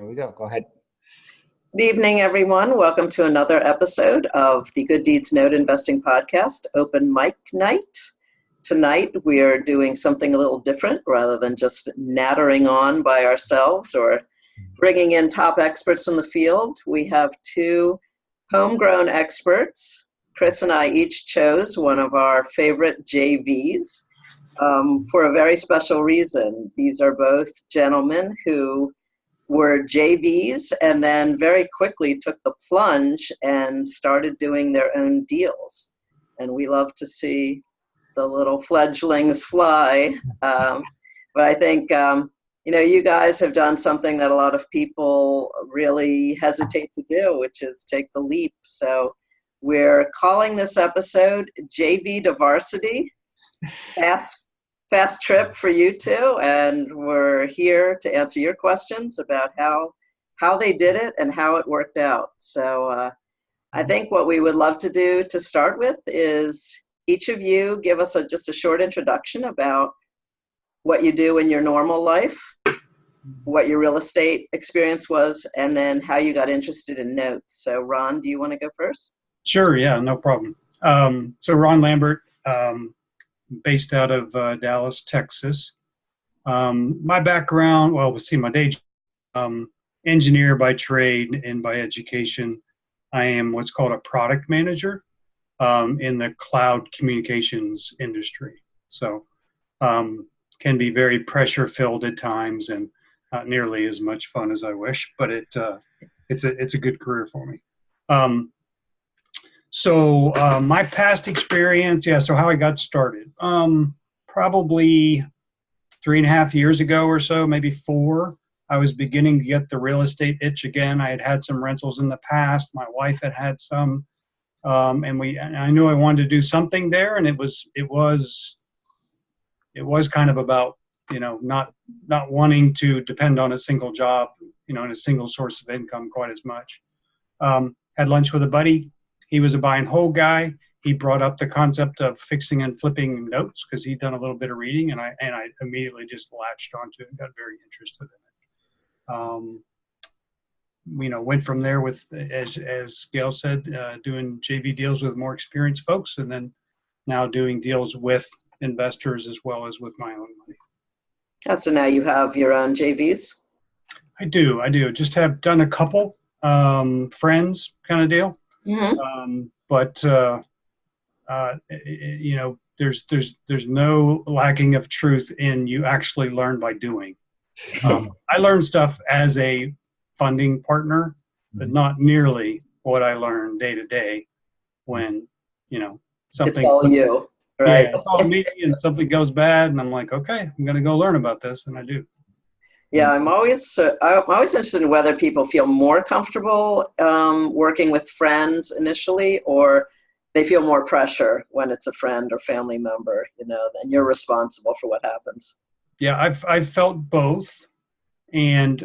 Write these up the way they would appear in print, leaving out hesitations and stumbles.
There we go. Go ahead. Good evening, everyone. Welcome to another episode of the Good Deeds Note Investing Podcast, Open Mic Night. Tonight, we are doing something a little different rather than just nattering on by ourselves or bringing in top experts in the field. We have two homegrown experts. Chris and I each chose one of our favorite JVs for a very special reason. These are both gentlemen who were JVs and then very quickly took the plunge and started doing their own deals. And we love to see the little fledglings fly. But I think, you guys have done something that a lot of people really hesitate to do, which is take the leap. So we're calling this episode JV to Varsity. Fast trip for you two, and we're here to answer your questions about how they did it and how it worked out. So I think what we would love to do to start with is each of you give us just a short introduction about what you do in your normal life, what your real estate experience was, and then how you got interested in notes. So Ron, do you want to go first? Sure, yeah, no problem. So Ron Lambert, based out of Dallas, Texas. My background, my day job, engineer by trade and by education. I am what's called a product manager in the cloud communications industry. So can be very pressure filled at times and not nearly as much fun as I wish, but it's a good career for me. So my past experience, so how I got started, probably 3.5 years ago or so, maybe 4, I was beginning to get the real estate itch again. I had some rentals in the past. My wife had some, and I knew I wanted to do something there, and it was kind of about, not wanting to depend on a single job, and a single source of income quite as much. Had lunch with a buddy. He was a buy and hold guy. He brought up the concept of fixing and flipping notes because he'd done a little bit of reading, and I immediately just latched onto it and got very interested in it. Went from there with, as Gail said, doing JV deals with more experienced folks, and then now doing deals with investors as well as with my own money. So now you have your own JVs? I do. Just have done a couple, friends kind of deal. Mm-hmm. But there's no lacking of truth in you actually learn by doing. I learned stuff as a funding partner, but not nearly what I learn day to day when something. It's all you, right? Yeah, it's all me, and something goes bad, and I'm like, okay, I'm going to go learn about this, and I do. Yeah, I'm always interested in whether people feel more comfortable working with friends initially, or they feel more pressure when it's a friend or family member, and you're responsible for what happens. Yeah, I've felt both, and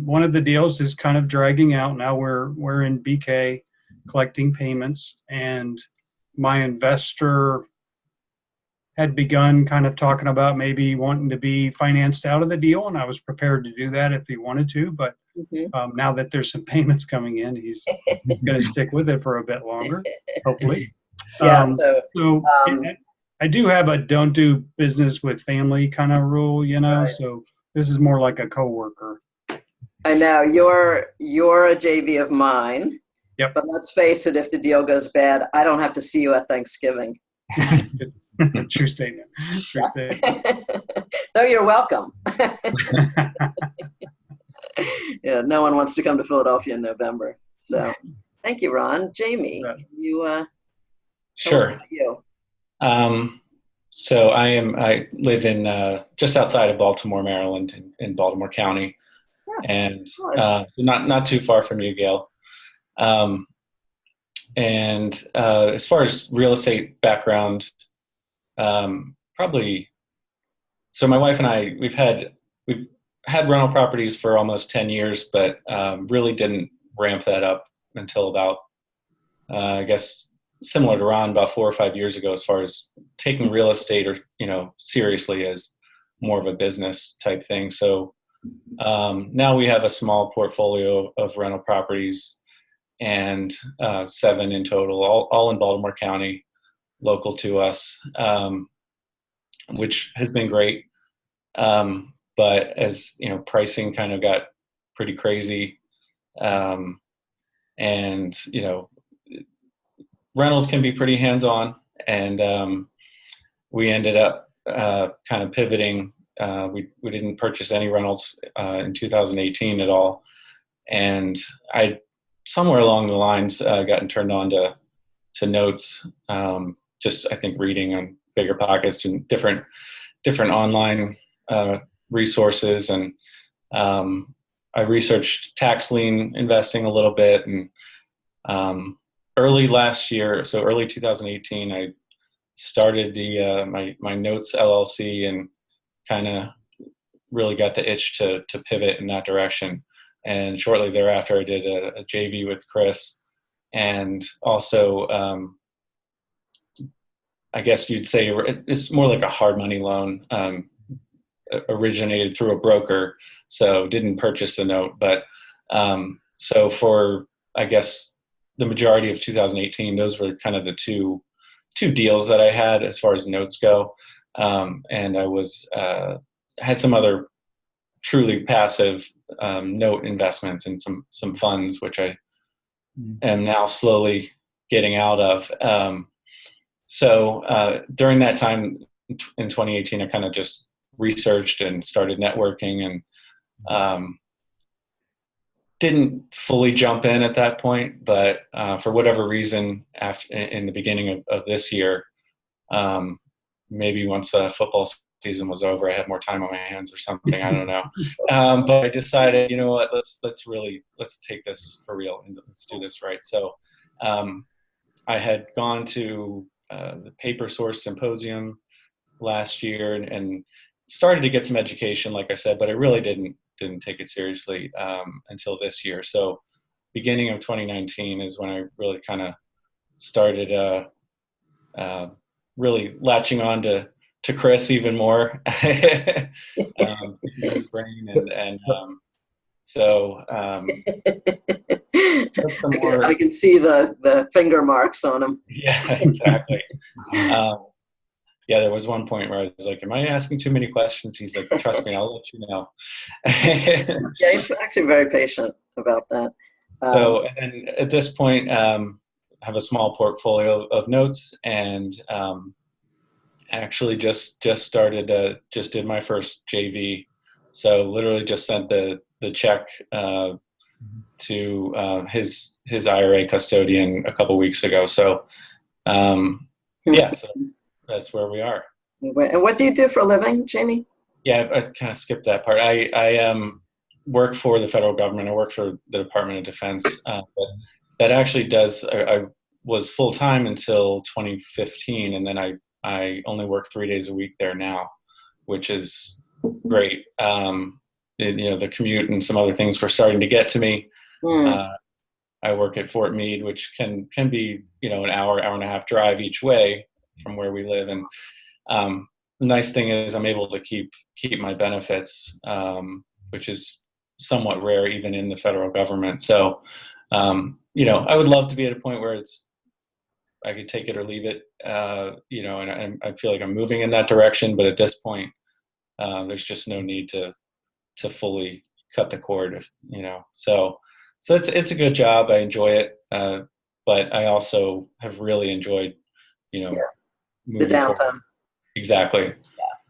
one of the deals is kind of dragging out. Now we're in BK collecting payments, and my investor had begun kind of talking about maybe wanting to be financed out of the deal, and I was prepared to do that if he wanted to, but now that there's some payments coming in, he's going to stick with it for a bit longer, hopefully. Yeah, I do have a don't do business with family kind of rule, right. So this is more like a coworker. I know, you're a JV of mine, yep. But let's face it, if the deal goes bad, I don't have to see you at Thanksgiving. True statement. No, you're welcome. Yeah, no one wants to come to Philadelphia in November. So, thank you, Ron. Jamie, can you tell us about you? So I live in just outside of Baltimore, Maryland, in Baltimore County, and not too far from you, Gail. And as far as real estate background. Probably. So my wife and I, we've had rental properties for almost 10 years, but really didn't ramp that up until about, I guess, similar to Ron, about 4 or 5 years ago, as far as taking real estate or seriously as more of a business type thing. So Now we have a small portfolio of rental properties, and 7 in total, all in Baltimore County, local to us, which has been great. But as you know, pricing kind of got pretty crazy, and you know, rentals can be pretty hands-on, and we ended up kind of pivoting. We didn't purchase any rentals in 2018 at all, and I somewhere along the lines gotten turned on to notes. Just I think reading on Bigger Pockets and different online resources, and I researched tax lien investing a little bit, and early last year, so early 2018, I started the my Notes LLC, and kind of really got the itch to pivot in that direction. And shortly thereafter, I did a JV with Chris, and also I guess you'd say it's more like a hard money loan, originated through a broker, so didn't purchase the note. But so for, I guess, the majority of 2018, those were kind of the two deals that I had as far as notes go. And I was had some other truly passive note investments in some funds, which I am now slowly getting out of. So during that time in 2018, I kind of just researched and started networking, and didn't fully jump in at that point, but for whatever reason, in the beginning of this year, maybe once football season was over, I had more time on my hands or something. I don't know, but I decided, you know what, let's take this for real and let's do this right. So I had gone to the Paper Source Symposium last year, and started to get some education, like I said, but I really didn't take it seriously until this year. So beginning of 2019 is when I really kind of started really latching on to Chris even more, his brain, and so some more. I can see the finger marks on him. Yeah, exactly. Yeah, there was one point where I was like, am I asking too many questions? He's like, trust me, I'll let you know. Yeah, he's actually very patient about that. So, and at this point, have a small portfolio of notes, and actually just started, just did my first JV. So literally just sent the check to his IRA custodian a couple weeks ago. So, yeah, so that's where we are. And what do you do for a living, Jamie? Yeah, I kind of skipped that part. I work for the federal government. I work for the Department of Defense. But that actually does. I was full time until 2015, and then I only work 3 days a week there now, which is great. You know, the commute and some other things were starting to get to me. I work at Fort Meade, which can be, you know, an hour and a half drive each way from where we live. And the nice thing is I'm able to keep my benefits, which is somewhat rare even in the federal government. So, you know, I would love to be at a point where I could take it or leave it, you know, and I feel like I'm moving in that direction. But at this point, there's just no need to fully cut the cord, you know. So it's a good job. I enjoy it, but I also have really enjoyed, you know, the downtime. Forward. Exactly.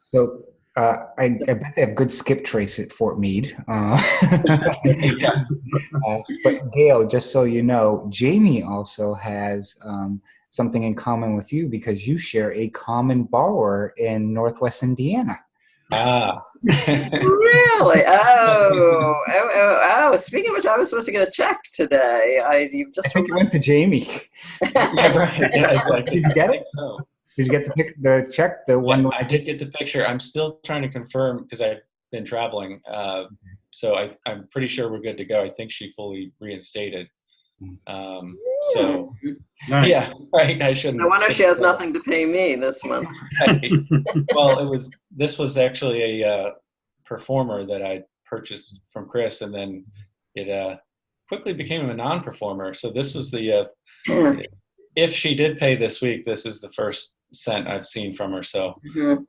So I bet they have good skip trace at Fort Meade. But Gail, just so you know, Jamie also has something in common with you, because you share a common borrower in Northwest Indiana. Ah. Really? Oh! Speaking of which, I was supposed to get a check today. I think you went to Jamie. Yeah, right. Yeah, exactly. Did you get it? So. Did you get the check? The one I did get the picture. I'm still trying to confirm because I've been traveling. So I'm pretty sure we're good to go. I think she fully reinstated. So Nice. yeah, right. I shouldn't. No wonder she has nothing to pay me this month. Right. Well, this was actually a performer that I purchased from Chris, and then it quickly became a non-performer. So this was the if she did pay this week, this is the first cent I've seen from her. So. Mhm.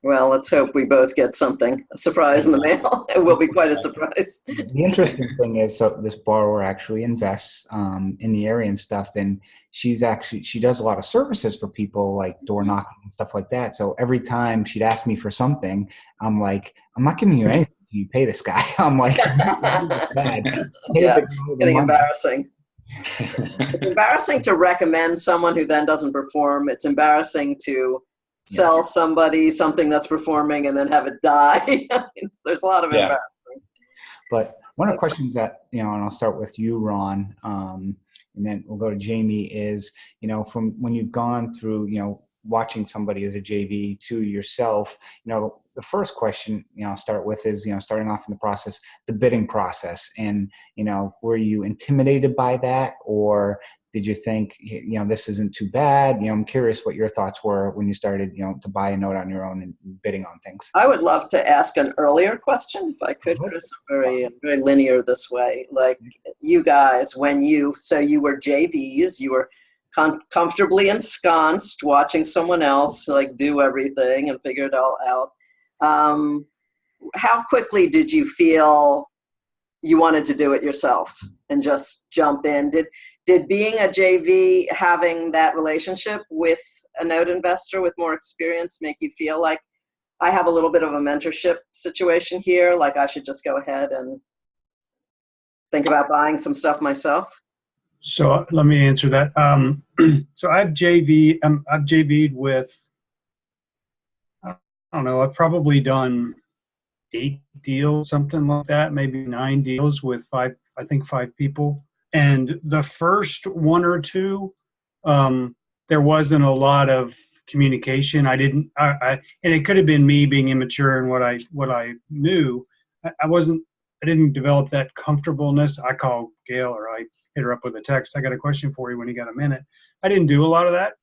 Well, let's hope we both get something, a surprise in the mail. It will be quite a surprise. The interesting thing is, so this borrower actually invests in the area and stuff, and she does a lot of services for people, like door knocking and stuff like that. So every time she'd ask me for something, I'm like, I'm not giving you anything until you pay this guy. I'm like, bad. Yeah, getting embarrassing. It's embarrassing to recommend someone who then doesn't perform. It's embarrassing to sell somebody something that's performing and then have it die. There's a lot of embarrassing. But one of the questions that, and I'll start with you, Ron, and then we'll go to Jamie, is, from when you've gone through, watching somebody as a JV to yourself, the first question, I'll start with is, starting off in the process, the bidding process. And, were you intimidated by that, or did you think, this isn't too bad? I'm curious what your thoughts were when you started, to buy a note on your own and bidding on things. I would love to ask an earlier question, if I could, Chris. Very linear this way. Like, you guys, when you were JVs, you were comfortably ensconced, watching someone else like do everything and figure it all out. How quickly did you feel you wanted to do it yourselves and just jump in? Did being a JV, having that relationship with a note investor with more experience, make you feel like I have a little bit of a mentorship situation here, like I should just go ahead and think about buying some stuff myself? So let me answer that. So I've JV'd with, I don't know, I've probably done 8 deals, something like that, maybe 9 deals with 5 people. And the first 1 or 2, there wasn't a lot of communication. And it could have been me being immature in what I knew. I didn't develop that comfortableness. I call Gail, or I hit her up with a text. I got a question for you when you got a minute. I didn't do a lot of that.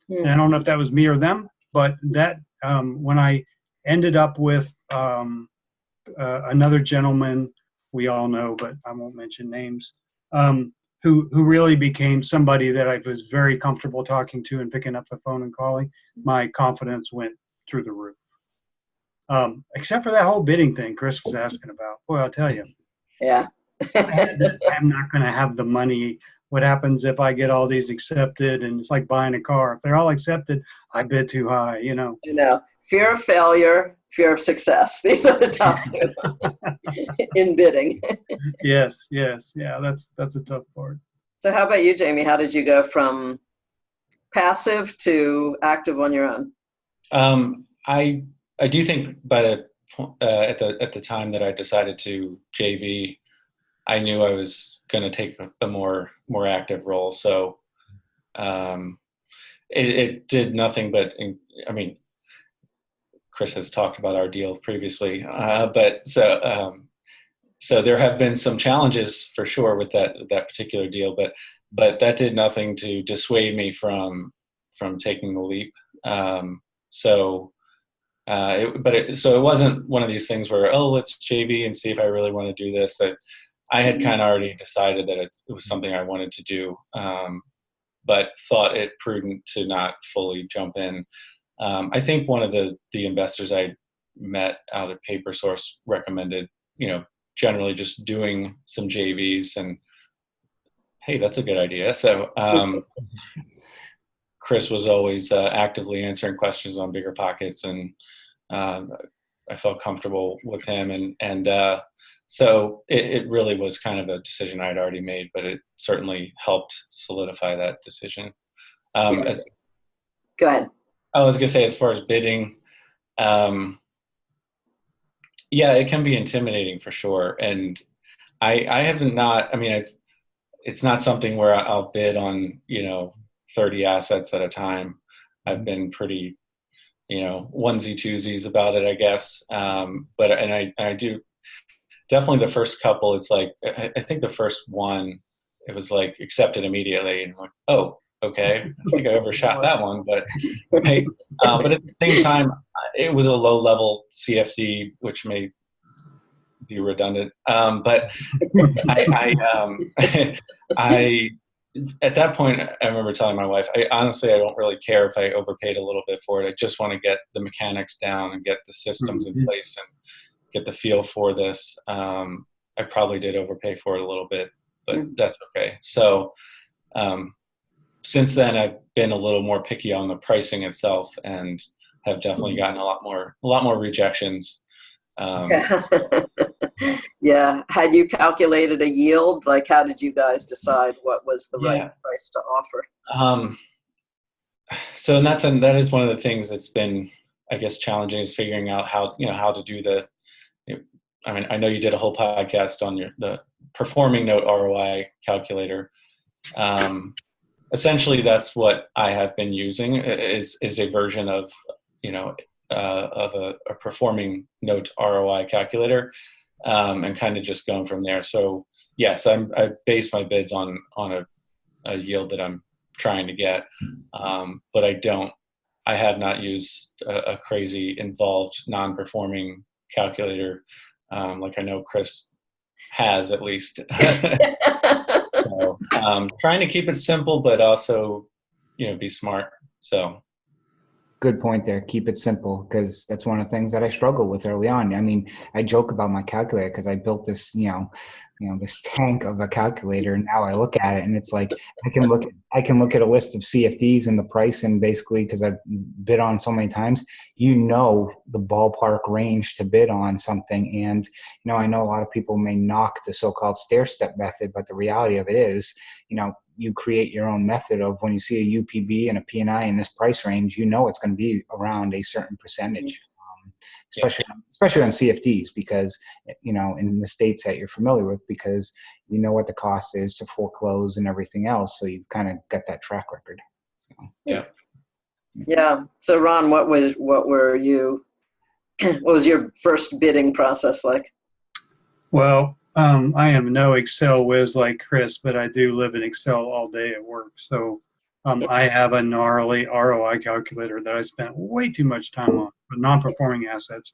And I don't know if that was me or them, but that when I ended up with another gentleman we all know, but I won't mention names, who really became somebody that I was very comfortable talking to and picking up the phone and calling, my confidence went through the roof. Except for that whole bidding thing Chris was asking about. Boy, I'll tell you. Yeah. I'm not going to have the money. What happens if I get all these accepted? And it's like buying a car. If they're all accepted, I bid too high, Fear of failure, fear of success. These are the top 2 in bidding. Yes. Yeah, that's a tough part. So how about you, Jamie? How did you go from passive to active on your own? I do think at the time that I decided to JV, I knew I was going to take a more active role. So it did nothing but, Chris has talked about our deal previously, but so there have been some challenges for sure with that particular deal, but that did nothing to dissuade me from taking the leap. So it wasn't one of these things where, let's JV and see if I really want to do this. I had kind of already decided that it was something I wanted to do, but thought it prudent to not fully jump in. I think one of the investors I met out of Paper Source recommended, generally just doing some JVs, and hey, that's a good idea. So Chris was always actively answering questions on Bigger Pockets, and I felt comfortable with him, and so it really was kind of a decision I had already made, but it certainly helped solidify that decision. Go ahead. I was going to say, as far as bidding, yeah, it can be intimidating for sure. And I haven't it's not something where I'll bid on, 30 assets at a time. I've been pretty, onesie twosies about it, I guess. But I do definitely the first couple, it's like, I think the first one, it was like accepted immediately. And I'm like, oh, okay. I think I overshot that one, but but at the same time, it was a low level CFD, which made be redundant. But I at that point, I remember telling my wife, I don't really care if I overpaid a little bit for it. I just want to get the mechanics down and get the systems in place and get the feel for this. I probably did overpay for it a little bit, but that's okay. So since then, I've been a little more picky on the pricing itself and have definitely gotten a lot more rejections. Yeah. Had you calculated a yield? Like, how did you guys decide what was the right price to offer? So that is one of the things that's been, I guess, challenging, is figuring out how to do I mean, I know you did a whole podcast on the performing note ROI calculator. Essentially, that's what I have been using, is a version of a performing note ROI calculator, and kind of just going from there. So yes, I base my bids on a yield that I'm trying to get, but I have not used a crazy involved non-performing calculator, like I know Chris has, at least. So, trying to keep it simple, but also, be smart. So. Good point there. Keep it simple, because that's one of the things that I struggle with early on. I mean, I joke about my calculator because I built this, this tank of a calculator. And now I look at it and it's like, I can look at a list of CFDs and the price, and basically, because I've bid on so many times, the ballpark range to bid on something. And, I know a lot of people may knock the so-called stair-step method, but the reality of it is, you create your own method of, when you see a UPV and a P&I in this price range, it's going to be around a certain percentage, especially on CFDs, because, in the states that you're familiar with, because you know what the cost is to foreclose and everything else. So you've kind of got that track record. So. Yeah. So Ron, what was your first bidding process like? Well, I am no Excel whiz like Chris, but I do live in Excel all day at work. So I have a gnarly ROI calculator that I spent way too much time on for non-performing assets,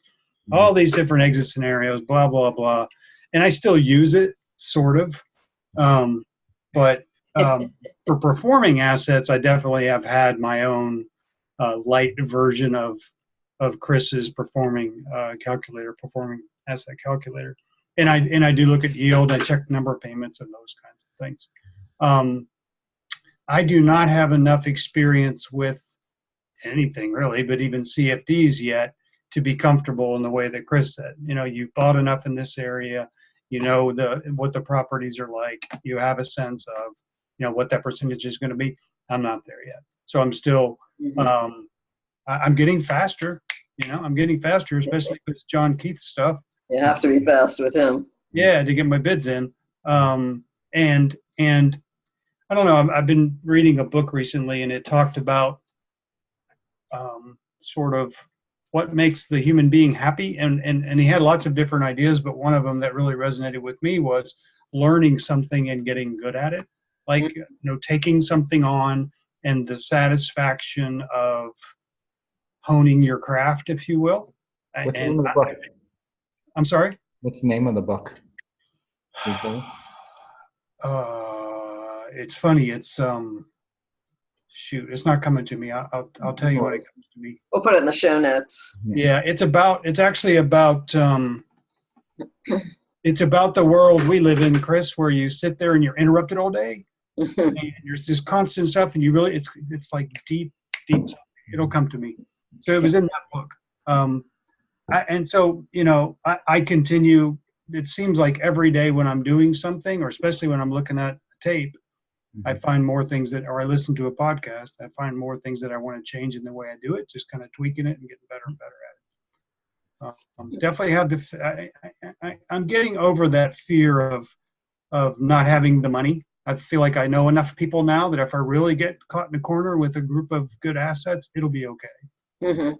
all these different exit scenarios, blah, blah, blah. And I still use it, sort of. But for performing assets, I definitely have had my own light version of Chris's performing asset calculator. And I do look at yield. I check the number of payments and those kinds of things. I do not have enough experience with anything really, but even CFDs yet, to be comfortable in the way that Chris said. You've bought enough in this area. What the properties are like. You have a sense of what that percentage is going to be. I'm not there yet, so I'm still. I'm getting faster. I'm getting faster, especially with John Keith's stuff. You have to be fast with him. Yeah, to get my bids in. And I don't know, I've been reading a book recently, and it talked about sort of what makes the human being happy. And he had lots of different ideas, but one of them that really resonated with me was learning something and getting good at it. Like, taking something on and the satisfaction of honing your craft, if you will. What's the name of the book? I'm sorry? What's the name of the book? It's funny. It's it's not coming to me. I'll tell you when it comes to me. We'll put it in the show notes. Yeah, it's actually about it's about the world we live in, Chris, where you sit there and you're interrupted all day. And there's this constant stuff, and it's like deep. It'll come to me. So it was in that book. I continue. It seems like every day when I'm doing something, or especially when I'm looking at a tape, I find more things or I listen to a podcast, I find more things that I want to change in the way I do it, just kind of tweaking it and getting better and better at it. Definitely have I'm getting over that fear of not having the money. I feel like I know enough people now that if I really get caught in a corner with a group of good assets, it'll be okay.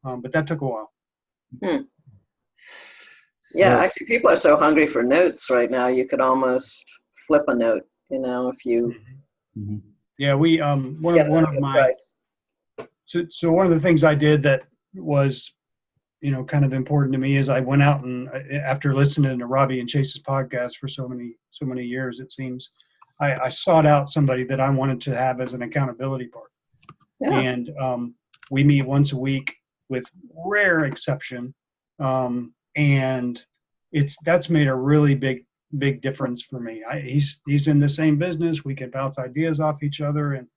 But that took a while. Yeah, actually, people are so hungry for notes right now. You could almost flip a note, if you. Yeah, we one of my. So one of the things I did that was, kind of important to me is I went out and after listening to Robbie and Chase's podcast for so many years, it seems, I sought out somebody that I wanted to have as an accountability partner. Yeah. And we meet once a week with rare exception. And that's made a really big difference for me. He's in the same business. We can bounce ideas off each other and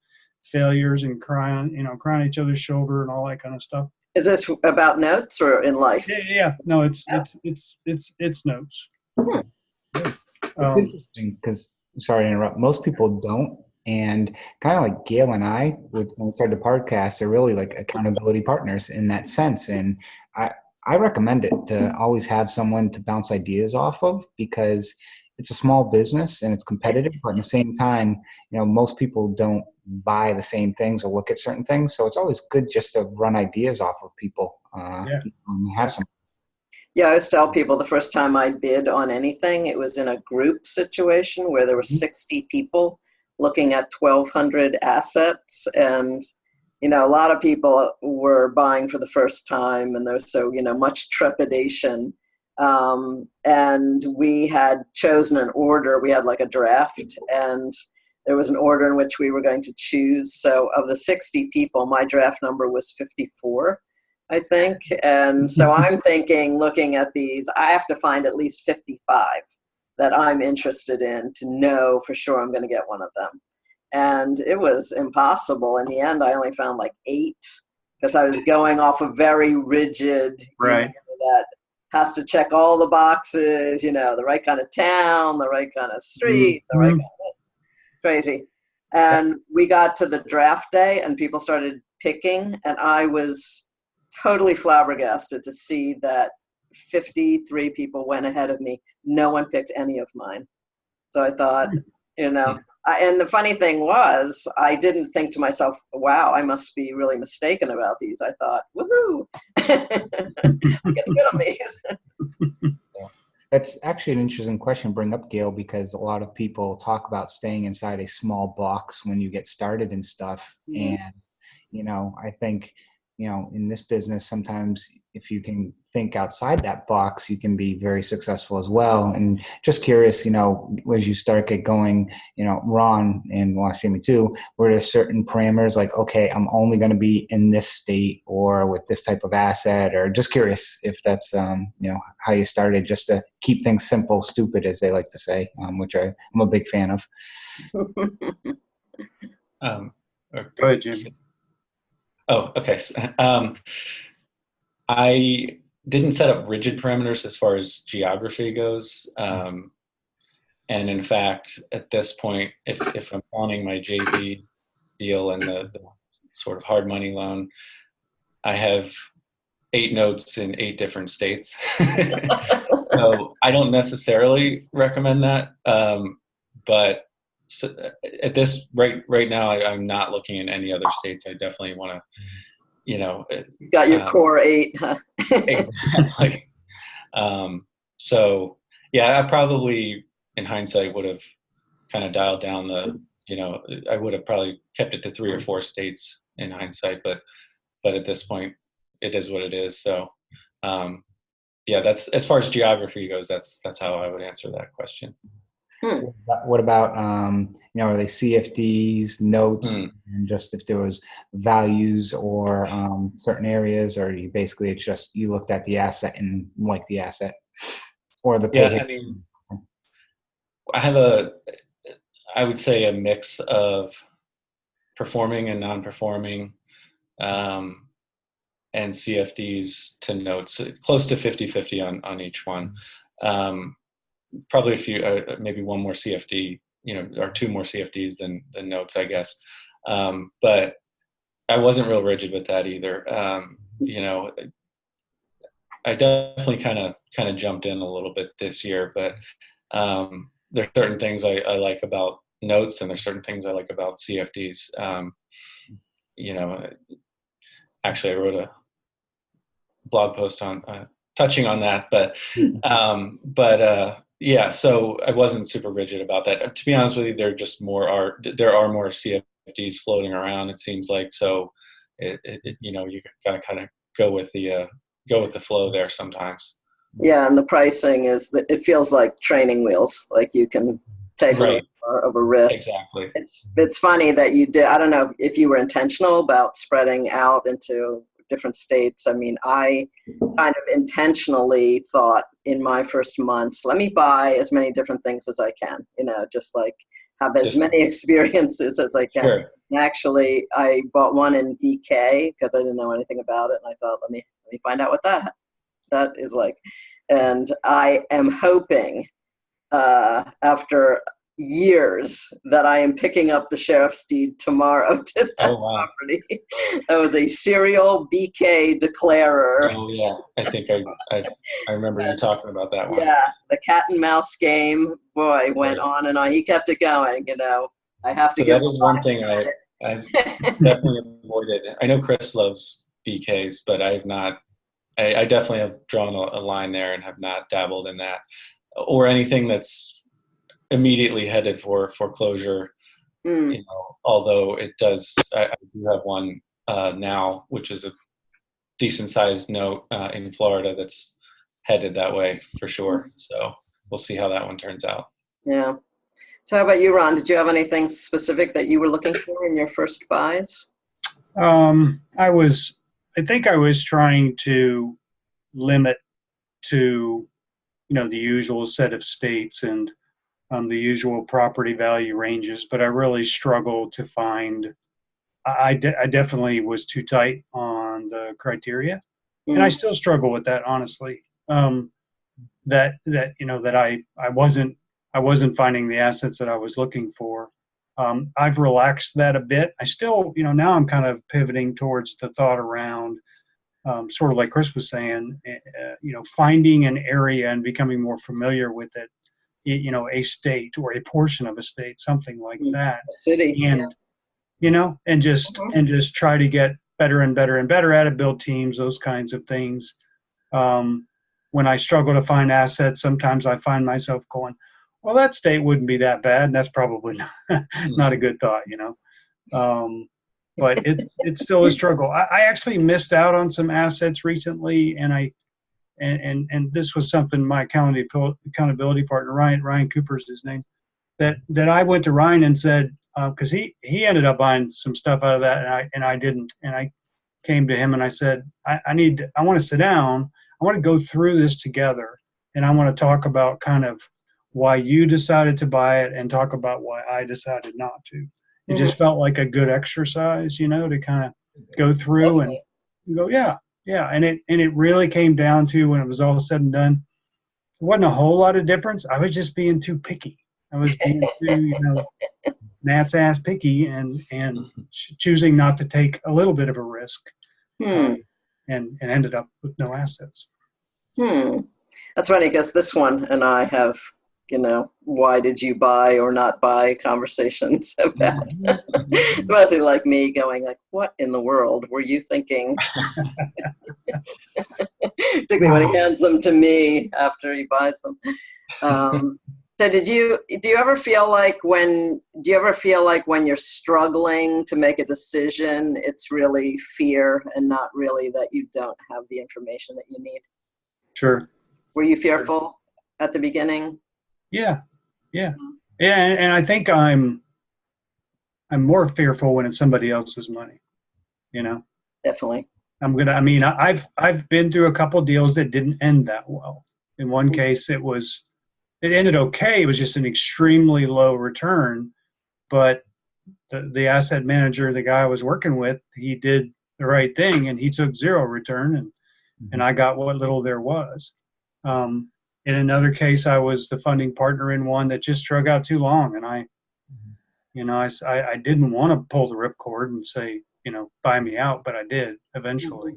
failures and cry on each other's shoulder and all that kind of stuff. Is this about notes or in life? Yeah. No, it's notes. Hmm. It's interesting because, sorry to interrupt, most people don't. And kind of like Gail and I, when we started the podcast, they're really like accountability partners in that sense. And I recommend it to always have someone to bounce ideas off of, because it's a small business and it's competitive, but at the same time, most people don't buy the same things or look at certain things. So it's always good just to run ideas off of people. Have some. Yeah, I always tell people the first time I bid on anything, it was in a group situation where there were 60 people looking at 1,200 assets. And, a lot of people were buying for the first time, and there was so, much trepidation. And we had chosen an order. We had like a draft, and there was an order in which we were going to choose. So of the 60 people, my draft number was 54, I think. And so I'm thinking, looking at these, I have to find at least 55 that I'm interested in to know for sure I'm going to get one of them. And it was impossible. In the end, I only found like 8 because I was going off a very rigid, right, that has to check all the boxes, the right kind of town, the right kind of street, the right kind of crazy. And we got to the draft day and people started picking, and I was totally flabbergasted to see that 53 people went ahead of me. No one picked any of mine. So I thought, and the funny thing was, I didn't think to myself, wow, I must be really mistaken about these. I thought, woohoo, I'm getting good on these. That's actually an interesting question to bring up, Gail, because a lot of people talk about staying inside a small box when you get started and stuff. Mm-hmm. And, I think, in this business, sometimes if you can think outside that box, you can be very successful as well. And just curious, as you start get going, Ron and Jamie too, were there certain parameters like, okay, I'm only going to be in this state or with this type of asset, or just curious if that's, how you started, just to keep things simple, stupid, as they like to say, which I'm a big fan of. Go ahead, Jim. Oh, okay. I didn't set up rigid parameters as far as geography goes. And in fact, at this point, if I'm counting my JV deal and the sort of hard money loan, I have 8 notes in 8 different states. So I don't necessarily recommend that. But at this right now, I'm not looking in any other states. I definitely want to, you got your core 8, huh? Exactly. So yeah, I probably in hindsight would have kind of dialed down I would have probably kept it to 3 or 4 states in hindsight, but at this point it is what it is. So yeah, that's, as far as geography goes, that's how I would answer that question. What about, are they CFDs, notes, and just if there was values or certain areas, or you basically, it's just you looked at the asset and liked the asset, or the pay? Yeah, I mean, I have I would say a mix of performing and non-performing, and CFDs to notes, close to 50-50 on each one. Probably a few, maybe one more CFD, or 2 more CFDs than notes, I guess. But I wasn't real rigid with that either. I definitely kind of jumped in a little bit this year, but there's certain things I like about notes, and there's certain things I like about CFDs. Actually, I wrote a blog post on touching on that, but yeah, so I wasn't super rigid about that. To be honest with you, there are more CFDs floating around, it seems like. So you gotta kind of go with the go with the flow there sometimes. Yeah, and the pricing is that it feels like training wheels. Like you can take a Right. little more of a risk. Exactly. It's funny that you did. I don't know if you were intentional about spreading out into different states. I mean, I kind of intentionally thought in my first months, let me buy as many different things as I can. Just like have as many experiences as I can. Sure. And actually, I bought one in BK because I didn't know anything about it, and I thought, let me find out what that is like. And I am hoping after years that I am picking up the sheriff's deed tomorrow to that property. That was a serial BK declarer. Oh yeah, I think I remember you talking about that one. Yeah, the cat and mouse game, boy, went on and on. He kept it going, I have to give that is one thing I've definitely avoided. I know Chris loves BKs, but I've not. I definitely have drawn a line there and have not dabbled in that or anything that's immediately headed for foreclosure. Although it does, I do have one now, which is a decent sized note in Florida that's headed that way for sure. So we'll see how that one turns out. Yeah. So how about you, Ron? Did you have anything specific that you were looking for in your first buys? I think I was trying to limit to, the usual set of states and the usual property value ranges, but I really struggled to find, I definitely was too tight on the criteria. And I still struggle with that, honestly, that I wasn't finding the assets that I was looking for. I've relaxed that a bit. I still, now I'm kind of pivoting towards the thought around sort of like Chris was saying, finding an area and becoming more familiar with it, a state or a portion of a state, something like that. A city. And, and just try to get better and better and better at it, build teams, those kinds of things. When I struggle to find assets, sometimes I find myself going, well, that state wouldn't be that bad. And that's probably not a good thought, but it's still a struggle. I actually missed out on some assets recently, and this was something my accountability partner, Ryan Cooper's his name, that I went to Ryan and said, because he ended up buying some stuff out of that, and I didn't, and I came to him and I said, I want to sit down, I want to go through this together, and I want to talk about kind of why you decided to buy it and talk about why I decided not to. It just felt like a good exercise, to kind of go through and go, yeah. And it really came down to, when it was all said and done, there wasn't a whole lot of difference. I was just being too picky. I was being too, Nat's ass picky and choosing not to take a little bit of a risk, and ended up with no assets. That's funny, because this one and I have, why did you buy or not buy conversations about mostly like me going like, what in the world were you thinking? Particularly when he hands them to me after he buys them. So do you ever feel like when you're struggling to make a decision, it's really fear and not really that you don't have the information that you need? Sure. Were you fearful at the beginning? Yeah. And I think I'm more fearful when it's somebody else's money, Definitely. I've been through a couple deals that didn't end that well. In one case, it ended okay. It was just an extremely low return, but the asset manager, the guy I was working with, he did the right thing and he took zero return, and I got what little there was. In another case, I was the funding partner in one that just drug out too long, and I didn't want to pull the ripcord and say, buy me out, but I did eventually.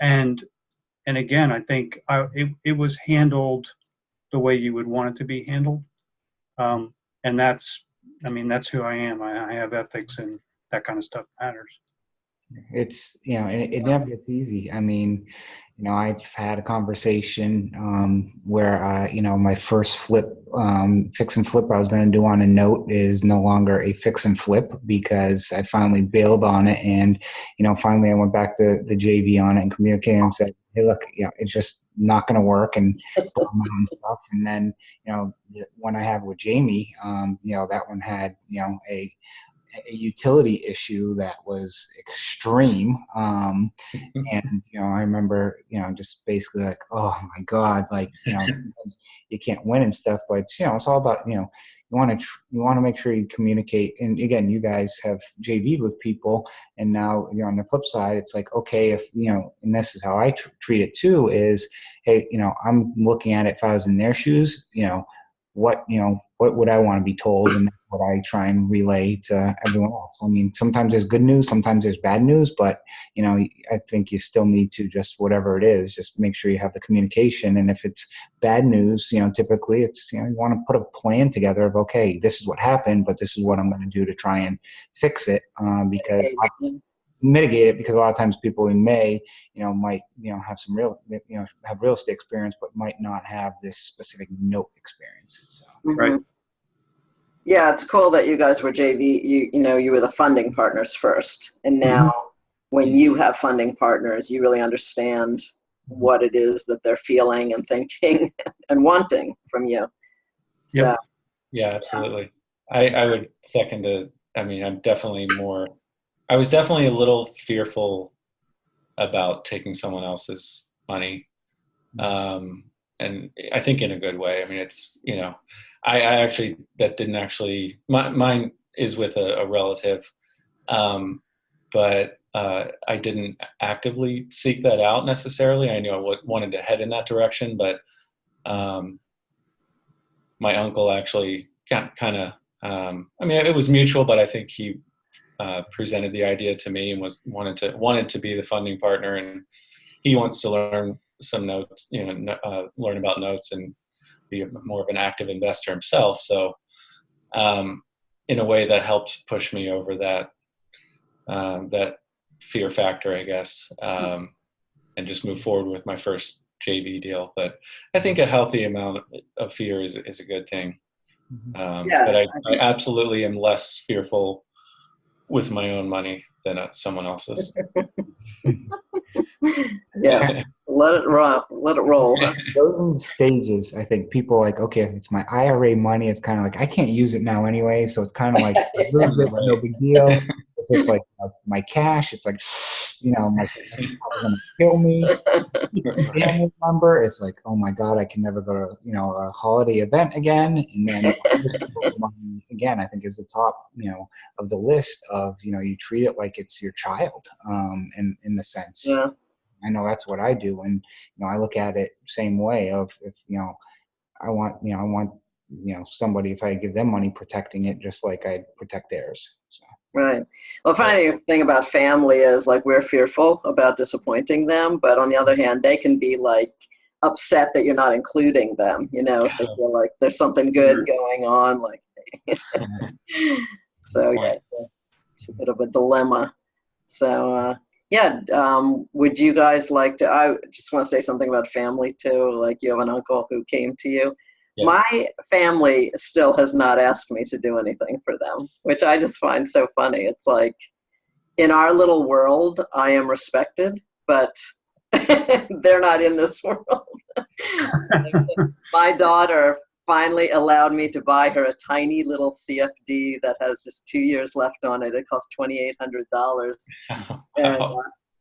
And again, I think it was handled the way you would want it to be handled. And that's who I am. I have ethics, and that kind of stuff matters. It's, it never gets easy. I've had a conversation where, my first fix and flip I was going to do on a note is no longer a fix and flip because I finally bailed on it. And, finally I went back to the JV on it and communicated and said, hey, look, it's just not going to work, and and stuff. And then, the one I have with Jamie, that one had, a utility issue that was extreme. And, I remember, just basically like, oh my God, like, you can't win and stuff, but it's all about, you want to make sure you communicate. And again, you guys have JV'd with people, and now you're on the flip side. It's like, okay, if, and this is how I treat it too, is, hey, I'm looking at it, if I was in their shoes, what would I want to be told, and that's what I try and relay to everyone else. I mean, sometimes there's good news, sometimes there's bad news, but I think you still need to, just whatever it is, just make sure you have the communication. And if it's bad news, typically it's, you want to put a plan together of, okay, this is what happened, but this is what I'm going to do to try and fix it, because mitigate it, because a lot of times people in May, might, have some real, have real estate experience, but might not have this specific note experience. So. Right. Yeah, it's cool that you guys were JV. You were the funding partners first, and now when you have funding partners, you really understand what it is that they're feeling and thinking and wanting from you. So, Yep. Yeah, absolutely. I would second it. I mean, I was definitely a little fearful about taking someone else's money. And I think in a good way. I mean, it's, I actually, that didn't actually, mine is with a relative, but I didn't actively seek that out necessarily. I knew I wanted to head in that direction, but my uncle actually kind of, I mean, it was mutual, but I think he presented the idea to me and wanted to be the funding partner, and he wants to learn some notes, learn about notes and be more of an active investor himself. So in a way that helped push me over that fear factor, I guess, and just move forward with my first JV deal. But I think a healthy amount of fear is a good thing. But I absolutely am less fearful with my own money than someone else's. Yes, let it roll. Those are the stages. I think people like, okay, if it's my IRA money, it's kind of like, I can't use it now anyway. So it's kind of like, lose it, no big deal. If it's like my cash, it's like, my spouse is probably going to kill me. Family member, it's like, oh my God, I can never go to, a holiday event again. And then again, I think is the top, of the list of, you treat it like it's your child, in the sense. Yeah. I know that's what I do. And, I look at it same way of, if, I want somebody, if I give them money, protecting it just like I'd protect theirs. So. Right. Well, the funny thing about family is, like, we're fearful about disappointing them, but on the other hand, they can be like upset that you're not including them, if they feel like there's something good going on, like, so yeah, it's a bit of a dilemma. So, would you guys like to, I just want to say something about family too. Like, you have an uncle who came to you. Yeah. My family still has not asked me to do anything for them, which I just find so funny. It's like, in our little world, I am respected, but they're not in this world. My daughter finally allowed me to buy her a tiny little CFD that has just 2 years left on it. It cost $2,800. And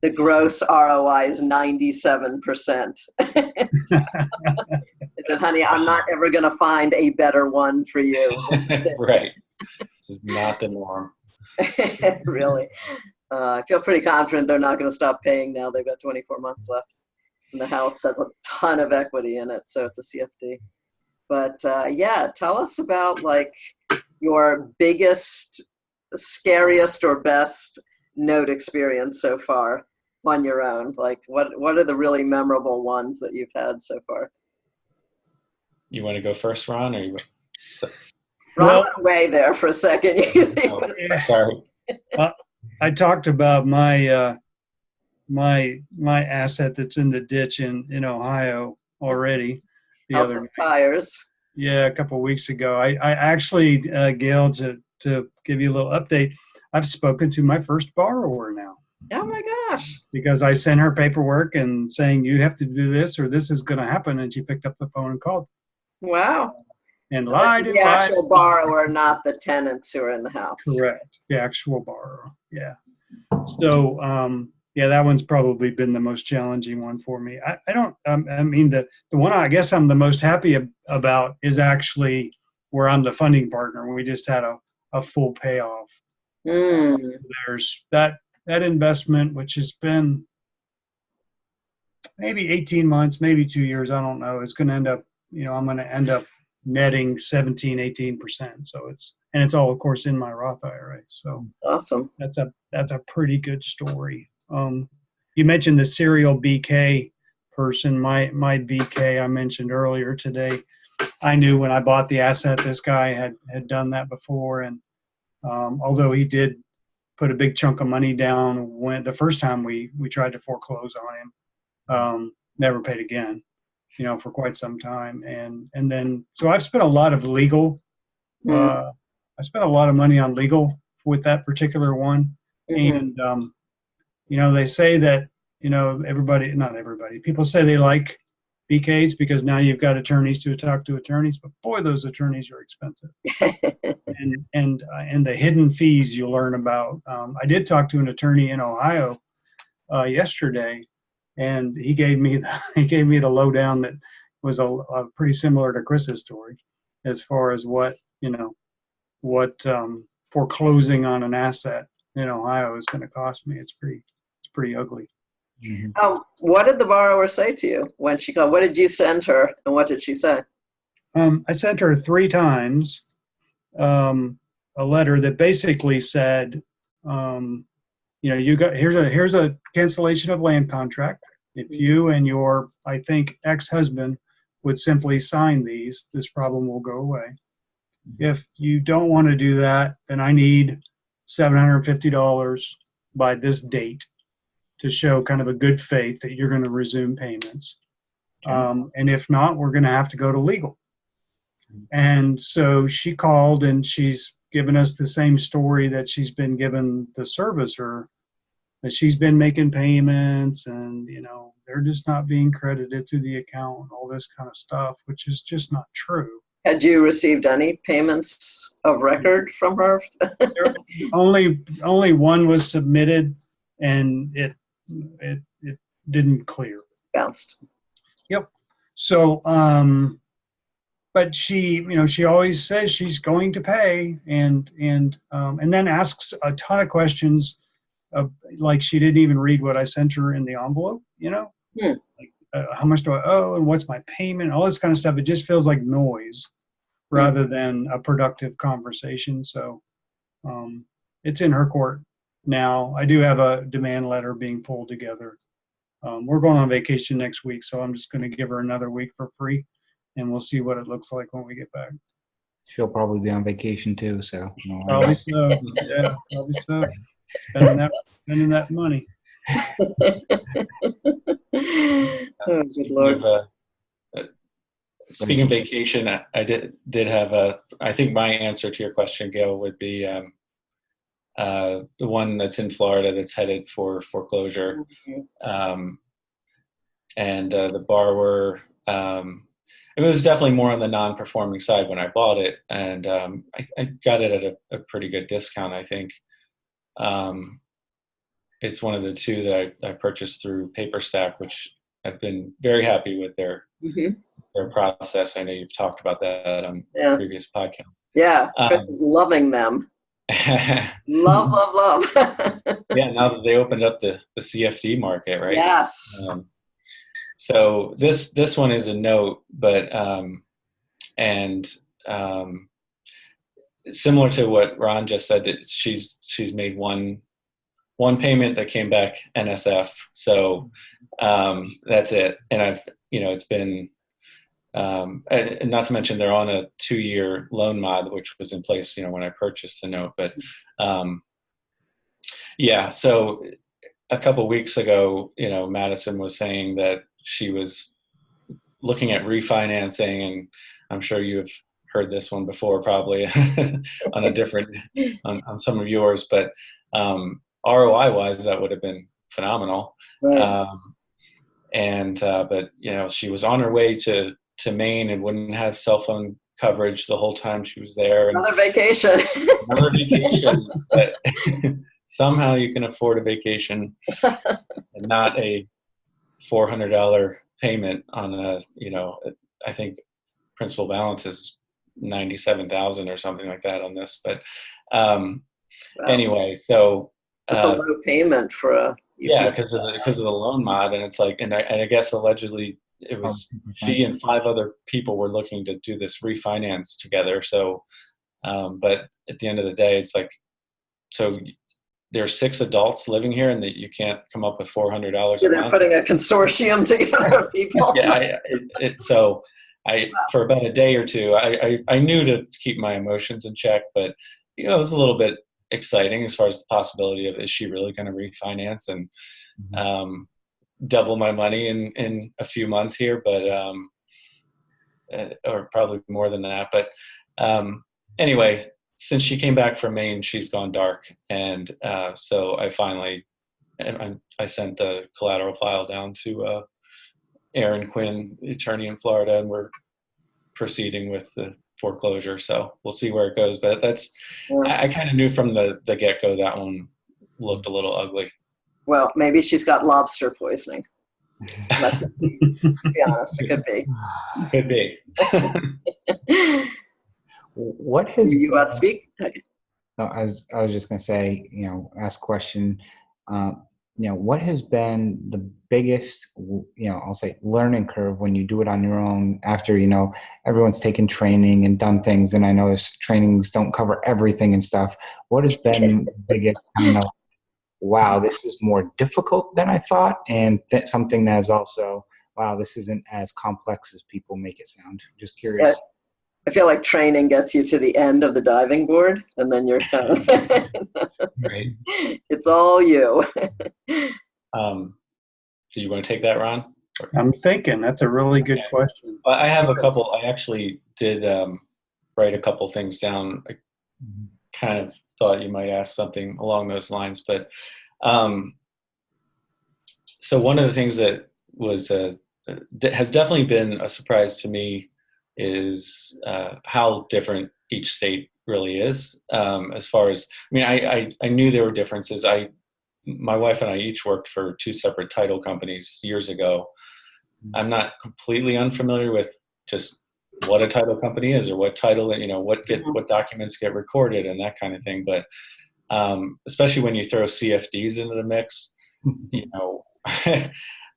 the gross ROI is 97%. I said, honey, I'm not ever going to find a better one for you. Right. This is not the norm. Really. I feel pretty confident they're not going to stop paying now. They've got 24 months left. And the house has a ton of equity in it, so it's a CFD. But tell us about, like, your biggest, scariest, or best note experience so far on your own. Like, what are the really memorable ones that you've had so far? You want to go first, Ron? Or Ron went away there for a second. Sorry. I talked about my my asset that's in the ditch in Ohio already. House of Tires. Yeah, a couple of weeks ago. I actually, Gail, to give you a little update, I've spoken to my first borrower now. Oh my gosh. because I sent her paperwork and saying, you have to do this or this is going to happen. And she picked up the phone and called Wow. and So this lied is and the lied. actual borrower, not the tenants who are in the house. Correct. The actual borrower. Yeah. So, yeah, that one's probably been the most challenging one for me. I don't, I mean, the one I guess I'm the most happy about is actually where I'm the funding partner. We just had a full payoff. Mm. There's that investment, which has been maybe 18 months, maybe 2 years. I don't know. It's going to end up, I'm going to end up netting 17, 18%. So it's all, of course, in my Roth IRA. So Awesome. that's a pretty good story. You mentioned the serial BK person. My BK I mentioned earlier today. I knew when I bought the asset, this guy had done that before, and although he did put a big chunk of money down when the first time we tried to foreclose on him, never paid again, for quite some time, and then so I've spent a lot of legal. I spent a lot of money on legal with that particular one, and they say that, not everybody, people say they like BKs because now you've got attorneys to talk to attorneys, but boy, those attorneys are expensive. and the hidden fees you learn about. I did talk to an attorney in Ohio yesterday, and he gave me the lowdown that was a pretty similar to Chris's story, as far as what foreclosing on an asset in Ohio is going to cost me. It's pretty ugly. Mm-hmm. What did the borrower say to you when she called? What did you send her, and what did she say? I sent her 3 times a letter that basically said, here's a cancellation of land contract. If you and your, I think, ex-husband would simply sign these, this problem will go away. If you don't want to do that, then I need $750 by this date to show kind of a good faith that you're going to resume payments. And if not, we're going to have to go to legal. And so she called, and she's given us the same story that she's been given the servicer, that she's been making payments, and they're just not being credited to the account and all this kind of stuff, which is just not true. Had you received any payments of record from her? only one was submitted, and it didn't clear. Bounced. Yep. So, but she always says she's going to pay, and then asks a ton of questions, like she didn't even read what I sent her in the envelope. Like, how much do I owe, and what's my payment, all this kind of stuff. It just feels like noise rather than a productive conversation. So it's in her court now. I do have a demand letter being pulled together. We're going on vacation next week, so I'm just going to give her another week for free, and we'll see what it looks like when we get back. She'll probably be on vacation too, so. Probably so. Yeah, probably so. Spending that money. Oh, good Lord. Speaking of vacation, I did have I think my answer to your question, Gail, would be the one that's in Florida that's headed for foreclosure. And the borrower, it was definitely more on the non-performing side when I bought it, and I got it at a pretty good discount, I think. It's one of the 2 that I purchased through PaperStack, which I've been very happy with their process. I know you've talked about that on previous podcast. Yeah, Chris is loving them. Love. Yeah, now that they opened up the CFD market, right? Yes. So this one is a note, but similar to what Ron just said, that she's made one payment that came back NSF. So that's it. And it's been, and not to mention they're on a 2-year loan mod, which was in place, when I purchased the note. But yeah, so a couple weeks ago, Madison was saying that she was looking at refinancing, and I'm sure you have heard this one before, probably on a different, on some of yours, but ROI wise, that would have been phenomenal. Right. But she was on her way to Maine and wouldn't have cell phone coverage the whole time she was there. And Another vacation. another vacation. But somehow you can afford a vacation and not a $400 payment on I think principal balance is 97,000 or something like that on this. But Wow. anyway, so That's a low payment for a yeah, because of the loan mod, and it's like, and I guess allegedly it was she and 5 other people were looking to do this refinance together. So, but at the end of the day, it's like, so there's 6 adults living here, and that you can't come up with $400 a they're month. putting a consortium together of people. Yeah, for about a day or two, I knew to keep my emotions in check, but it was a little bit exciting as far as the possibility of, is she really going to refinance and double my money in a few months here, but or probably more than that. But anyway, since she came back from Maine, she's gone dark, and so I finally I sent the collateral file down to Aaron Quinn, attorney in Florida, and we're proceeding with the foreclosure. So we'll see where it goes. But I kind of knew from the get-go that one looked a little ugly. Well, maybe she's got lobster poisoning. To be honest, it could be. Could be. What has you about to speak? No, I was just going to say, ask a question. What has been the biggest, I'll say learning curve when you do it on your own after, everyone's taken training and done things. And I know trainings don't cover everything and stuff. What has been the biggest, wow, this is more difficult than I thought. And something that is also, wow, this isn't as complex as people make it sound. Just curious. Yeah. I feel like training gets you to the end of the diving board, and then you're kind of Right. It's all you. Do you want to take that, Ron? I'm thinking that's a really good question. I have a couple. I actually did write a couple things down. I kind of thought you might ask something along those lines, but so one of the things that was that has definitely been a surprise to me is how different each state really is. As far as, I knew there were differences. My wife and I each worked for 2 separate title companies years ago. I'm not completely unfamiliar with just what a title company is, or what title, what documents get recorded and that kind of thing. But especially when you throw CFDs into the mix,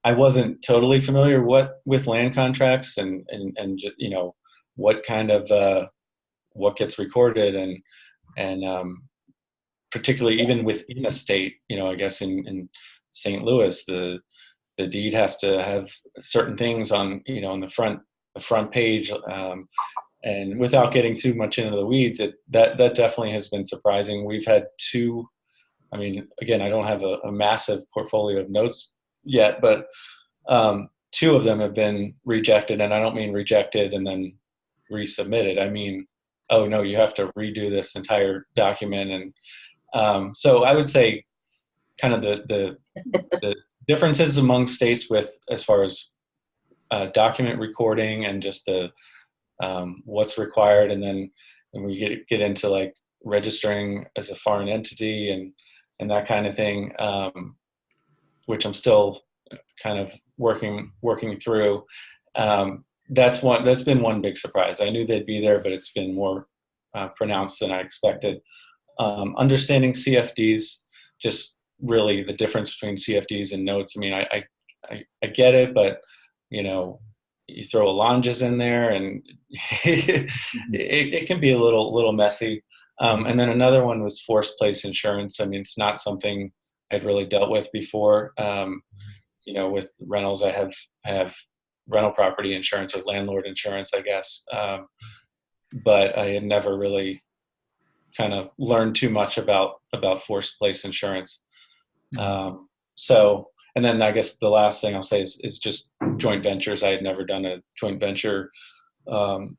I wasn't totally familiar with land contracts and what kind of what gets recorded and particularly even within a state, I guess in St. Louis, the deed has to have certain things on on the front page, and without getting too much into the weeds, that definitely has been surprising. We've had 2. Again, I don't have a massive portfolio of notes yet, but 2 of them have been rejected, and I don't mean rejected and then resubmitted. I mean, oh no, you have to redo this entire document. And so I would say kind of the differences among states with as far as document recording and just the what's required, and then when we get into like registering as a foreign entity and that kind of thing, which I'm still kind of working through. That's been one big surprise. I knew they'd be there, but it's been more pronounced than I expected. Understanding CFDs, just really the difference between CFDs and notes. I get it, but you throw allonges in there, and it can be a little messy. And then another one was forced place insurance. It's not something I'd really dealt with before. With rentals, I have rental property insurance or landlord insurance, I guess. But I had never really kind of learned too much about forced place insurance. And then I guess the last thing I'll say is just joint ventures. I had never done a joint venture on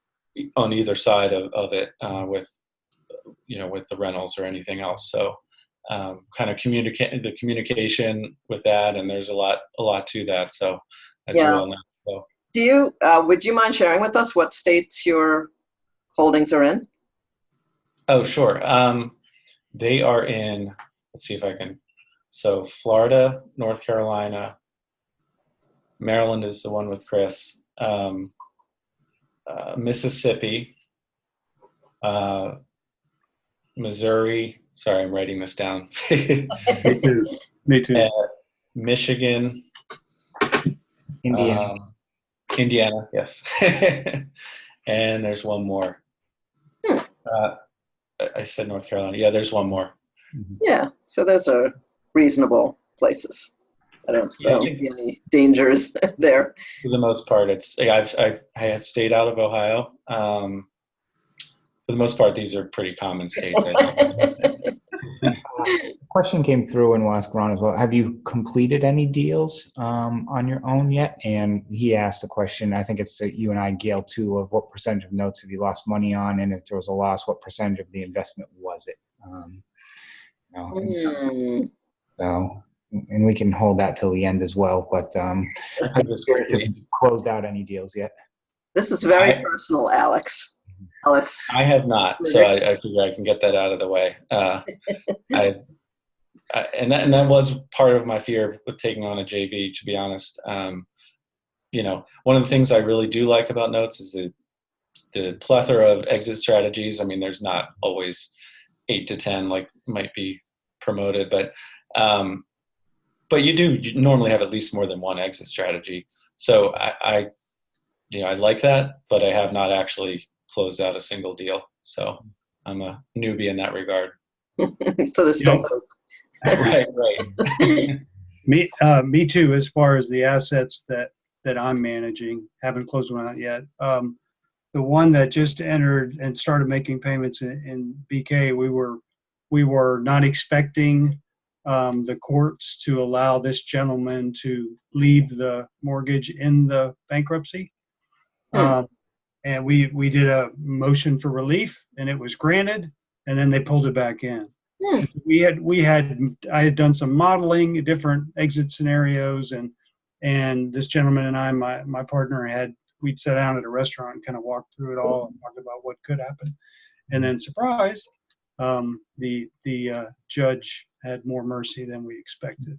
either side of it with the rentals or anything else. So kind of the communication with that, and there's a lot to that. So as you Yeah. well know. So. Do you, would you mind sharing with us what states your holdings are in? Oh, sure. They are in, let's see if I can, so Florida, North Carolina, Maryland is the one with Chris, Mississippi, Missouri, sorry, I'm writing this down. Me too. Me too. Michigan, Indiana. Indiana, yes. And there's one more. I said North Carolina. Yeah, there's one more. Yeah, so those are reasonable places. I don't see any dangers there. For the most part, it's I have stayed out of Ohio. For the most part, these are pretty common states. I think. Question came through, and we'll ask Ron as well. Have you completed any deals on your own yet? And he asked the question, I think it's you and I, Gail, too, of what percentage of notes have you lost money on? And if there was a loss, what percentage of the investment was it? So, and we can hold that till the end as well. But I'm curious if you've closed out any deals yet. This is very personal, Alex. Alex. I have not, so I figure I can get that out of the way. And that was part of my fear with taking on a JV, to be honest. One of the things I really do like about notes is the plethora of exit strategies. I mean, there's not always 8 to 10 like might be promoted, but you normally have at least more than one exit strategy. So I like that, but I have not actually closed out a single deal. So I'm a newbie in that regard. So there's still hope. Right. Me too, as far as the assets that I'm managing. Haven't closed one out yet. The one that just entered and started making payments in BK, we were not expecting the courts to allow this gentleman to leave the mortgage in the bankruptcy. And we did a motion for relief, and it was granted, and then they pulled it back in. I had done some modeling, different exit scenarios, and this gentleman and I, my partner, we'd sat down at a restaurant and kind of walked through it all and talked about what could happen. And then, surprise, the judge had more mercy than we expected.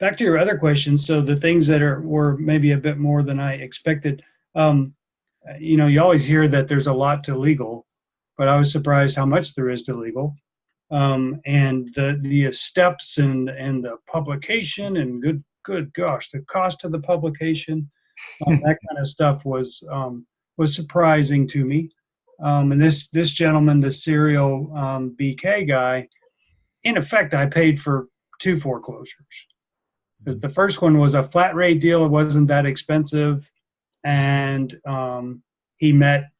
Back to your other question. So the things that were maybe a bit more than I expected. You always hear that there's a lot to legal, but I was surprised how much there is to legal. And the steps and the publication and good gosh, the cost of the publication, that kind of stuff was surprising to me. And this gentleman, the serial BK guy, in effect, I paid for 2 foreclosures. Because the first one was a flat rate deal; it wasn't that expensive, and he met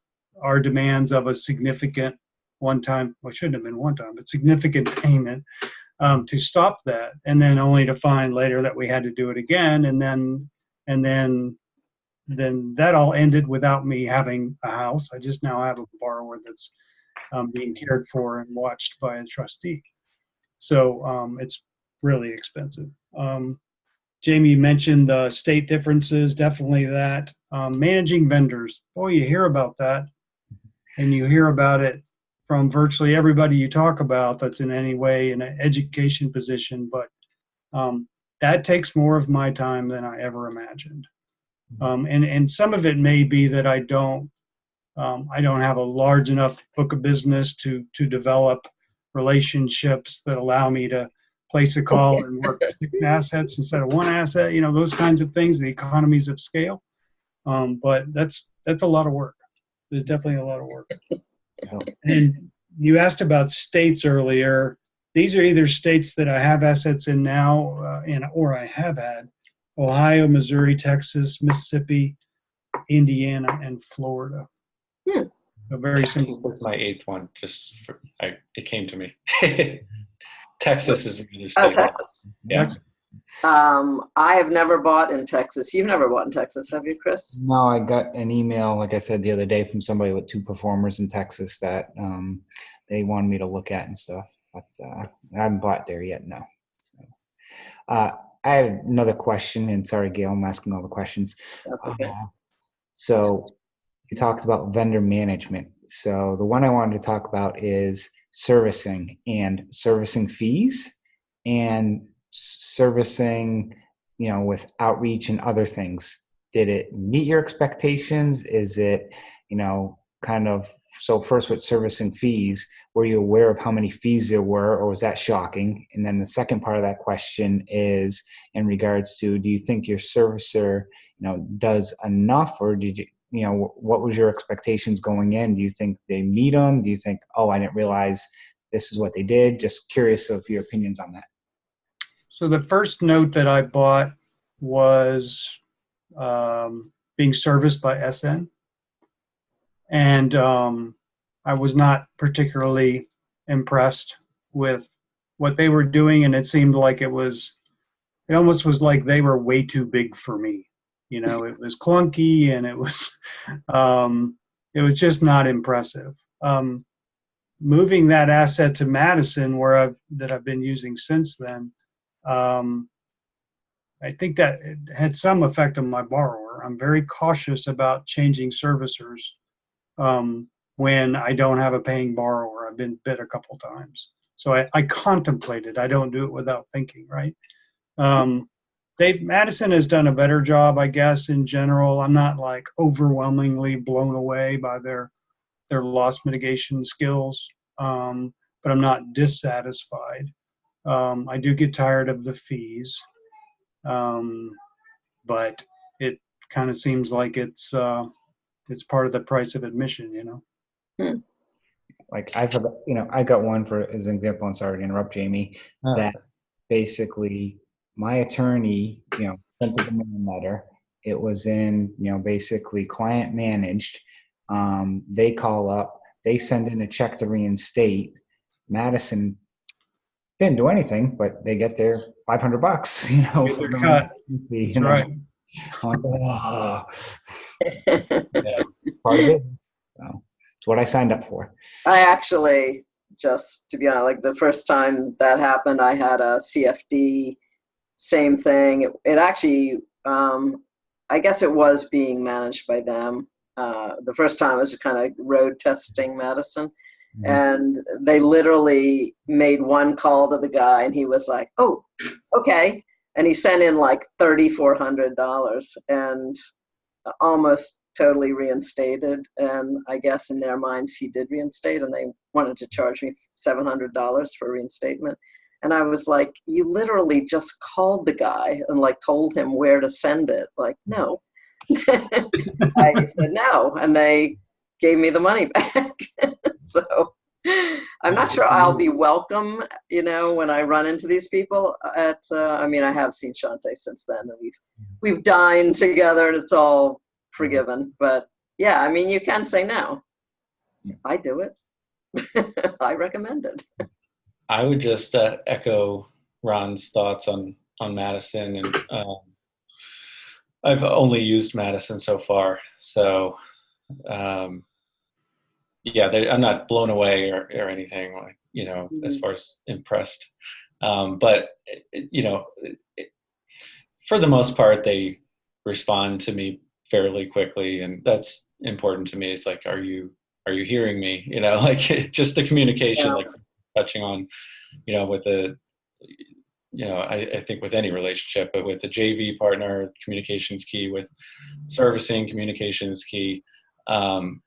our demands of a significant one-time, well, shouldn't have been one-time, but significant payment to stop that, and then only to find later that we had to do it again, and then that all ended without me having a house. I just now have a borrower that's being cared for and watched by a trustee. So it's really expensive. Jamie mentioned the state differences, definitely that. Managing vendors, boy, you hear about that, and you hear about it from virtually everybody you talk about that's in any way in an education position, but that takes more of my time than I ever imagined. And some of it may be that I don't have a large enough book of business to develop relationships that allow me to place a call and work 6 assets instead of 1 asset, those kinds of things, the economies of scale. But that's a lot of work. There's definitely a lot of work. And you asked about states earlier. These are either states that I have assets in now, or I have had: Ohio, Missouri, Texas, Mississippi, Indiana, and Florida. So very simple. That's my 8th one. It came to me. Texas is the other state. Oh, Texas. Yeah. I have never bought in Texas. You've never bought in Texas, have you, Chris? No, I got an email, like I said the other day, from somebody with 2 performers in Texas that they wanted me to look at and stuff. But I haven't bought there yet, no. So, I had another question, and sorry, Gail, I'm asking all the questions. That's okay. So you talked about vendor management. So the one I wanted to talk about is servicing and servicing fees and servicing, with outreach and other things. Did it meet your expectations? Is it, kind of, so first with servicing fees, were you aware of how many fees there were, or was that shocking? And then the second part of that question is in regards to, do you think your servicer, does enough, or did you, what was your expectations going in? Do you think they meet them? Do you think, oh, I didn't realize this is what they did? Just curious of your opinions on that. So the first note that I bought was being serviced by SN. And I was not particularly impressed with what they were doing. And it seemed like it almost was like they were way too big for me. It was clunky, and it was just not impressive. Moving that asset to Madison, that I've been using since then, I think that it had some effect on my borrower. I'm very cautious about changing servicers when I don't have a paying borrower. I've been bit a couple times. So I contemplate it. I don't do it without thinking, right? Madison has done a better job, I guess, in general. I'm not like overwhelmingly blown away by their loss mitigation skills, but I'm not dissatisfied. I do get tired of the fees, but it kind of seems like it's part of the price of admission, Like I got one for as an example, and sorry to interrupt, Jamie, that basically my attorney, sent a demand letter. It was in, basically client managed. They call up, they send in a check to reinstate. Madison didn't do anything, but they get their $500, for the cut. fee. That's right. I'm like, oh. Yes, part of it. So it's what I signed up for. I actually, just to be honest, like the first time that happened, I had a CFD, same thing. It actually, I guess it was being managed by them. The first time I was kind of road testing Madison. Mm-hmm. And they literally made one call to the guy, and he was like, oh, okay. And he sent in like $3,400 and almost totally reinstated. And I guess in their minds he did reinstate, and they wanted to charge me $700 for reinstatement. And I was like, you literally just called the guy and like told him where to send it. Like, no. I said no, and they gave me the money back. So I'm not sure I'll be welcome, when I run into these people at, I have seen Shante since then, and we've dined together, and it's all forgiven. But yeah, you can say no. I do it. I recommend it. I would just echo Ron's thoughts on Madison, and I've only used Madison so far, so yeah, I'm not blown away or anything, like, mm-hmm. as far as impressed, but for the most part, they respond to me fairly quickly, and that's important to me. It's like, are you hearing me? Like just the communication, yeah. Like touching on, with the, I think with any relationship, but with the JV partner, communication is key. With servicing, communication is key.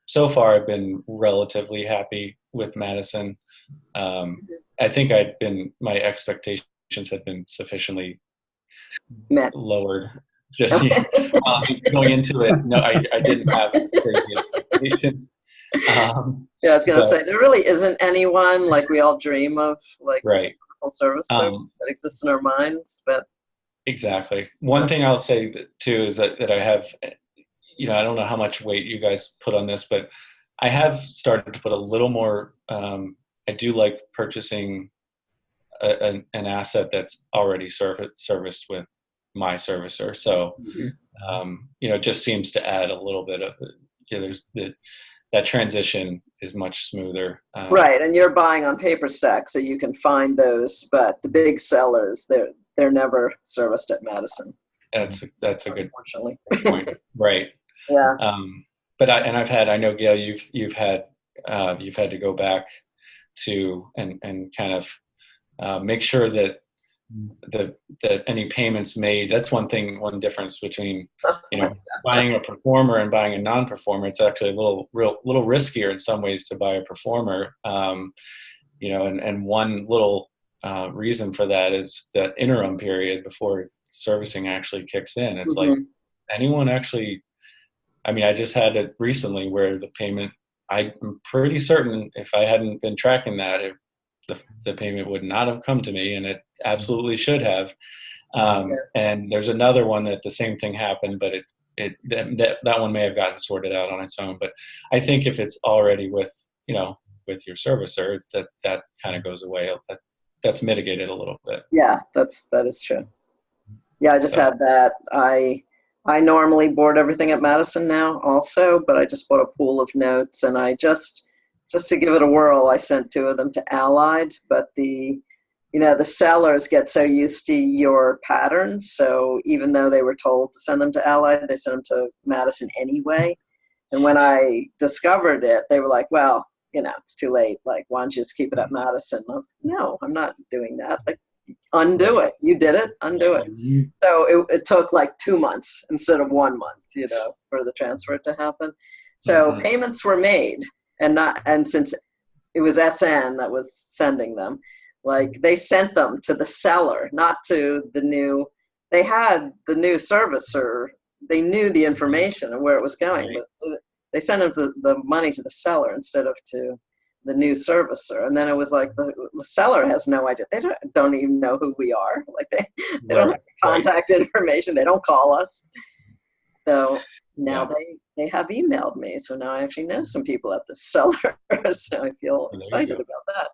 So far, I've been relatively happy with Madison. I think my expectations had been sufficiently lowered. Just going into it, no, I didn't have crazy expectations. Yeah, I was going to say, there really isn't anyone like we all dream of, like right. Full service that exists in our minds. But exactly. One thing I'll say too is that I have, I don't know how much weight you guys put on this, but I have started to put a little more. I do like purchasing an asset that's already serviced with my servicer. So, it just seems to add a little bit of, there's that transition is much smoother. Right, and you're buying on paper stack, so you can find those, but the big sellers, they're never serviced at Madison. That's a good Unfortunately. point. Right. Yeah. I know, Gail, you've had to go back to and kind of make sure that that any payments made. That's one difference between buying a performer and buying a non-performer. It's actually a little riskier in some ways to buy a performer. And one little reason for that is that interim period before servicing actually kicks in. It's like anyone actually. I mean, I just had it recently where the payment. I'm pretty certain if I hadn't been tracking that, the payment would not have come to me, and it absolutely should have. And there's another one that the same thing happened, but that one may have gotten sorted out on its own. But I think if it's already with your servicer, that kind of goes away. That's mitigated a little bit. Yeah, that is true. Yeah, I just had that. I normally board everything at Madison now also, but I just bought a pool of notes, and I just to give it a whirl, I sent 2 of them to Allied, but the sellers get so used to your patterns. So even though they were told to send them to Allied, they sent them to Madison anyway. And when I discovered it, they were like, well, it's too late. Like, why don't you just keep it at Madison? I was like, no, I'm not doing that. Like, undo it. You did it. Undo it. So it took like 2 months instead of 1 month, for the transfer to happen. So payments were made, and since it was SN that was sending them, like they sent them to the seller, not to the new. They had the new servicer. They knew the information and where it was going, but they sent them the money to the seller instead of to the new servicer. And then it was like the seller has no idea. They don't even know who we are. Like they don't have contact information. They don't call us. So now they have emailed me. So now I actually know some people at the seller. So I feel excited about that.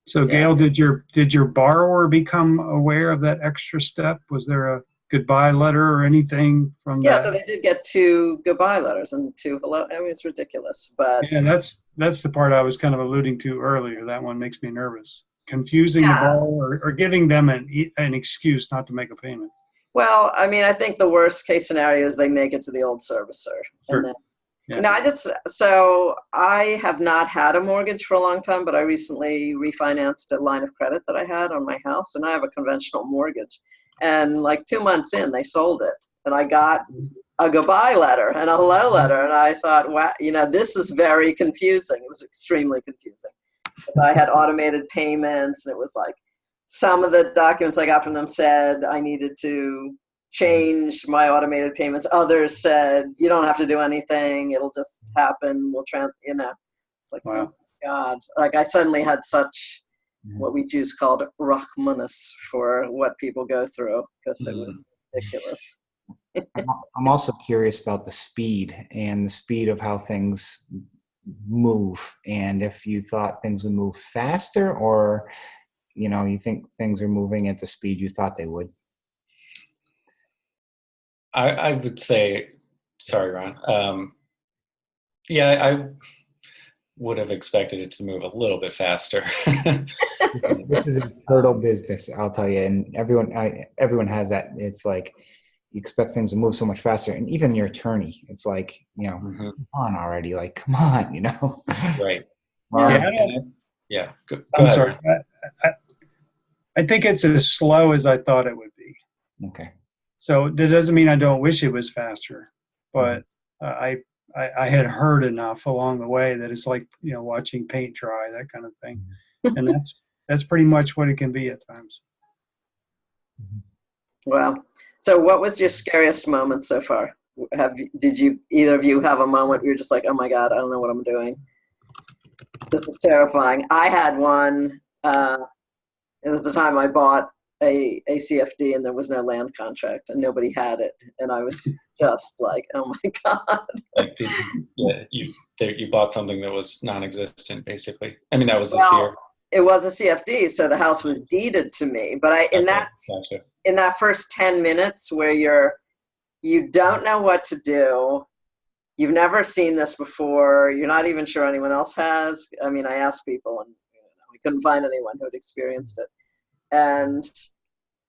So Gail, did your borrower become aware of that extra step? Was there a goodbye letter or anything from that? Yeah, so they did get 2 goodbye letters and 2 hello. I mean, it's ridiculous, but yeah, that's the part I was kind of alluding to earlier. That one makes me nervous. Confusing the borrower or giving them an excuse not to make a payment. Well, I mean, I think the worst case scenario is they make it to the old servicer. Sure. And then, I have not had a mortgage for a long time, but I recently refinanced a line of credit that I had on my house, and I have a conventional mortgage. And like 2 months in, they sold it, and I got a goodbye letter and a hello letter, and I thought, wow, this is very confusing. It was extremely confusing because I had automated payments, and it was like some of the documents I got from them said I needed to change my automated payments. Others said, you don't have to do anything. It'll just happen. We'll it's like, wow. Oh my God. Like I suddenly had such what we Jews called rachmanus for what people go through because it was ridiculous. I'm also curious about the speed of how things move. And if you thought things would move faster or, you think things are moving at the speed you thought they would. I would say, sorry, Ron. I would have expected it to move a little bit faster. This is a turtle business, I'll tell you, and everyone has that. It's like you expect things to move so much faster, and even your attorney, it's like, come on already, like come on, Right. Go I'm ahead. sorry. I think it's as slow as I thought it would be. Okay. So that doesn't mean I don't wish it was faster, but I had heard enough along the way that it's like, watching paint dry, that kind of thing. And that's pretty much what it can be at times. Wow. So what was your scariest moment so far? Did you either of you have a moment where you're just like, oh my God, I don't know what I'm doing. This is terrifying. I had one. It was the time I bought a CFD and there was no land contract and nobody had it. And I was just like, oh my God. Like you bought something that was non-existent, basically. I mean, that was the fear. it was a CFD, so the house was deeded to me. But Gotcha. in that first 10 minutes where you don't know what to do, you've never seen this before, you're not even sure anyone else has. I mean, I asked people and we couldn't find anyone who had experienced it. And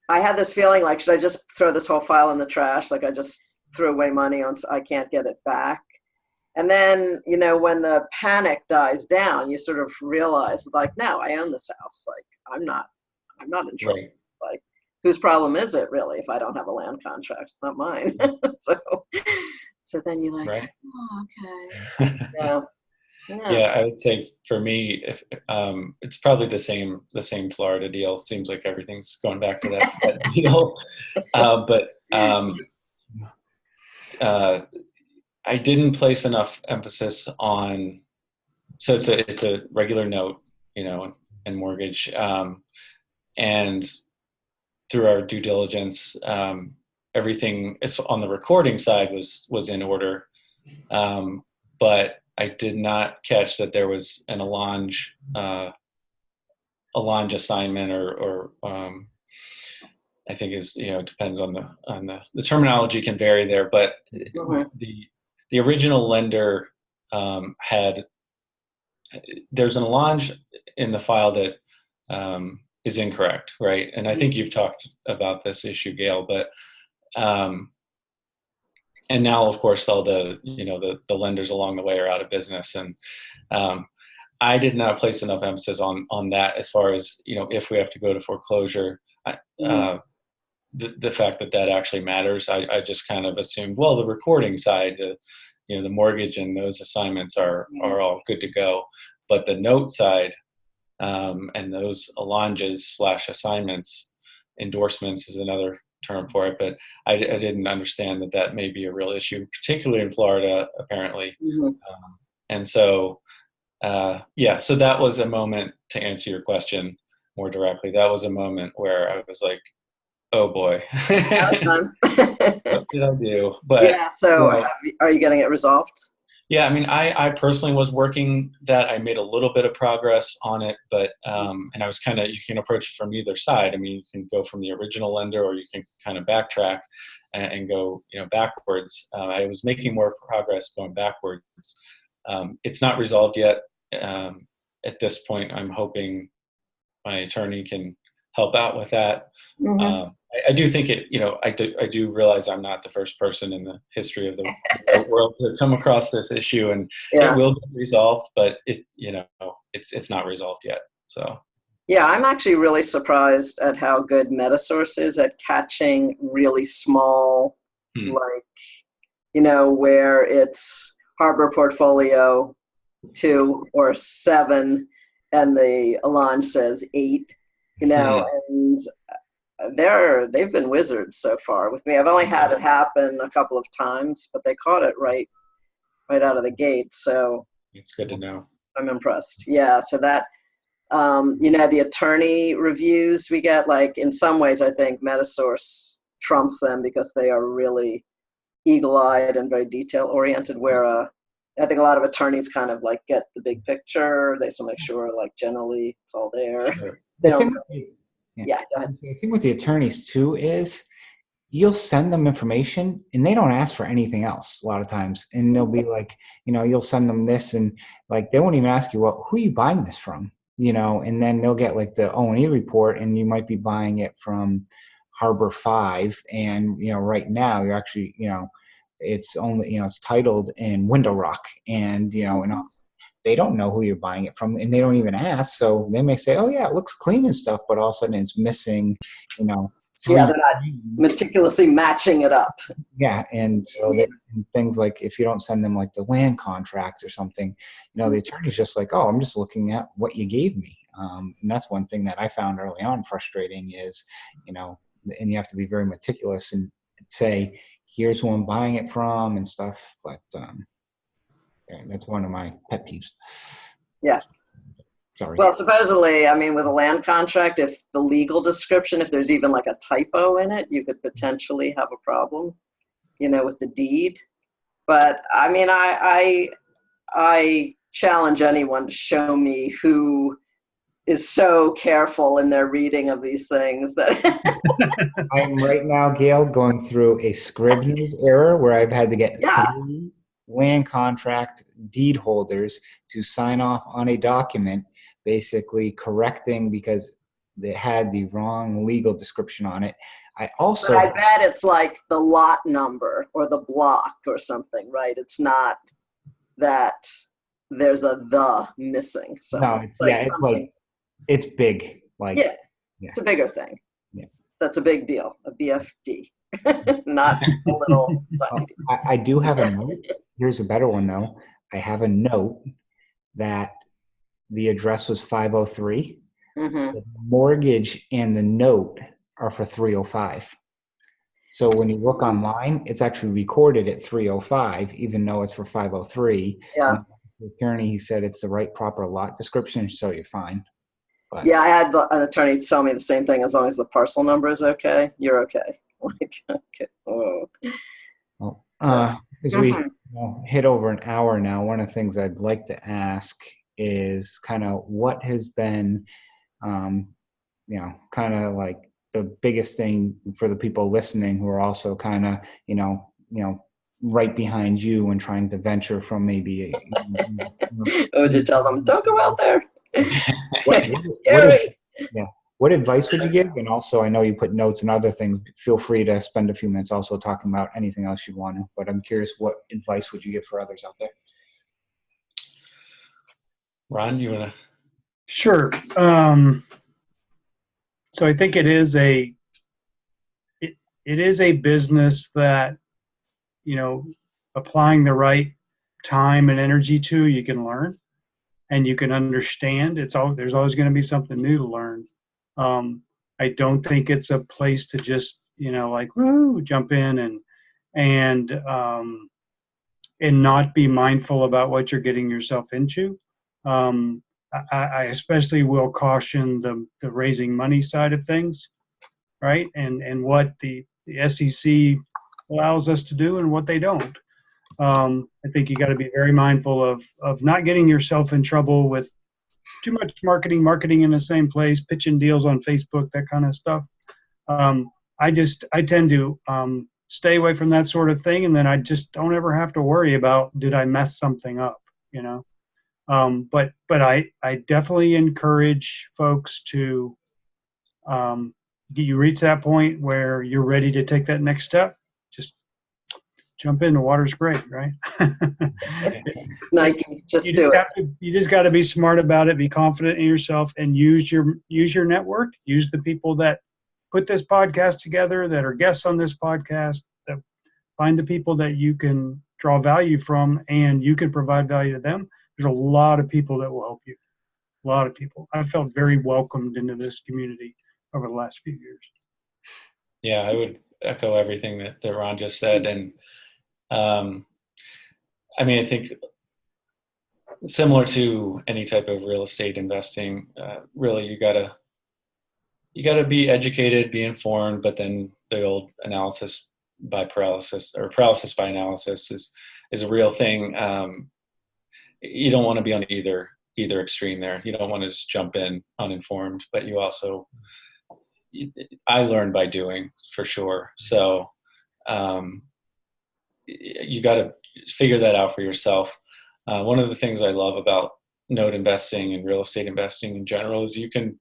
I had this feeling like, should I just throw this whole file in the trash? Like I just threw away money on, I can't get it back. And then, when the panic dies down, you sort of realize like, no, I own this house. Like I'm not in trouble. Right. Like whose problem is it really if I don't have a land contract? It's not mine. So then you're like, Right. oh, okay. Yeah. Yeah, I would say for me, if it's probably the same Florida deal. Seems like everything's going back to that deal. I didn't place enough emphasis on. So it's a regular note, and mortgage, and through our due diligence, everything is on the recording side was in order, but I did not catch that there was an Allonge assignment or I think depends on the terminology can vary there, but the original lender there's an Allonge in the file that is incorrect, right? And I think you've talked about this issue, Gail, but and now, of course, all the lenders along the way are out of business, and I did not place enough emphasis on that as far as if we have to go to foreclosure. The fact that actually matters, I just kind of assumed, well, the recording side, the mortgage and those assignments are all good to go, but the note side and those allonges / assignments, endorsements is another term for it, but I didn't understand that may be a real issue, particularly in Florida, apparently. And so, so that was a moment, to answer your question more directly, that was a moment where I was like, oh boy, what did I do? But yeah, so are you getting it resolved? Yeah, I mean, I personally was working that. I made a little bit of progress on it, but and I was you can approach it from either side. I mean, you can go from the original lender, or you can kind of backtrack and go, backwards. I was making more progress going backwards. It's not resolved yet. At this point, I'm hoping my attorney can help out with that. I do think I do realize I'm not the first person in the history of the world to come across this issue, and it will get resolved, but it's not resolved yet. So yeah, I'm actually really surprised at how good Metasource is at catching really small, where it's Harbor Portfolio 2 or 7, and the Allonge says 8. And they've been wizards so far with me. I've only had it happen a couple of times, but they caught it right out of the gate. So it's good to know. I'm impressed. Yeah. So that, the attorney reviews we get, like in some ways, I think Metasource trumps them because they are really eagle-eyed and very detail-oriented, where I think a lot of attorneys kind of like get the big picture. They just want to make sure, like, generally it's all there. Sure. They don't. Yeah, go ahead. The thing with the attorneys too is you'll send them information and they don't ask for anything else a lot of times. And they'll be like, you'll send them this and like, they won't even ask you, well, who are you buying this from? And then they'll get like the O&E report, and you might be buying it from Harbor 5. And, right now you're actually, it's only, it's titled in Window Rock, and, they don't know who you're buying it from, and they don't even ask. So they may say, oh yeah, it looks clean and stuff, but all of a sudden it's missing, they're not meticulously matching it up. Yeah. And so things like, if you don't send them like the land contract or something, the attorney's just like, oh, I'm just looking at what you gave me. And that's one thing that I found early on frustrating is, and you have to be very meticulous and say, here's who I'm buying it from and stuff. But, that's one of my pet peeves. Yeah. Sorry. Well, supposedly, I mean, with a land contract, if the legal description, if there's even like a typo in it, you could potentially have a problem, with the deed. But I mean, I challenge anyone to show me who is so careful in their reading of these things that I am right now, Gail, going through a Scrivener's error where I've had to get yeah. 3 land contract deed holders to sign off on a document, basically correcting because they had the wrong legal description on it. I also, But I bet it's like the lot number or the block or something, right? It's not that there's a the missing. So no, it's like it's something. like, it's big. Like, Yeah, yeah. it's a bigger thing. Yeah. That's a big deal. A BFD, not a little tiny deal. I do have a note. Here's a better one, though. I have a note that the address was 503. Mm-hmm. The mortgage and the note are for 305. So when you look online, it's actually recorded at 305, even though it's for 503. Yeah. And the attorney, he said it's the right proper lot description, so you're fine. But, Yeah, I had an attorney tell me the same thing. As long as the parcel number is okay, you're okay. Like, okay. Oh. well, as we hit over an hour now, one of the things I'd like to ask is kind of what has been, kind of like the biggest thing for the people listening who are also kind of, right behind you and trying to venture from maybe. Would you tell them, don't go out there? Scary. What advice would you give? And also, I know you put notes and other things. Feel free to spend a few minutes also talking about anything else you want to. But I'm curious, what advice would you give for others out there? Ron, you want to? Sure. So I think it is a business that, applying the right time and energy to, you can learn and you can understand. There's always going to be something new to learn. I don't think it's a place to just, jump in and not be mindful about what you're getting yourself into. I especially will caution the raising money side of things, right? And what the SEC allows us to do and what they don't. I think you got to be very mindful of not getting yourself in trouble with too much marketing in the same place, pitching deals on Facebook, that kind of stuff. I tend to stay away from that sort of thing, and then I just don't ever have to worry about, did I mess something up, But I definitely encourage folks to, you reach that point where you're ready to take that next step, just jump in. The water's great, right? Nike, just do it. You just got to be smart about it, be confident in yourself, and use your network. Use the people that put this podcast together, that are guests on this podcast, that find the people that you can draw value from and you can provide value to them. There's a lot of people that will help you. A lot of people. I felt very welcomed into this community over the last few years. Yeah, I would echo everything that Ron just said. And I think similar to any type of real estate investing, really you gotta be educated, be informed, but then the old analysis by paralysis or paralysis by analysis is a real thing. You don't want to be on either extreme there. You don't want to just jump in uninformed, but you also, I learned by doing, for sure. So you got to figure that out for yourself. One of the things I love about note investing and real estate investing in general is you can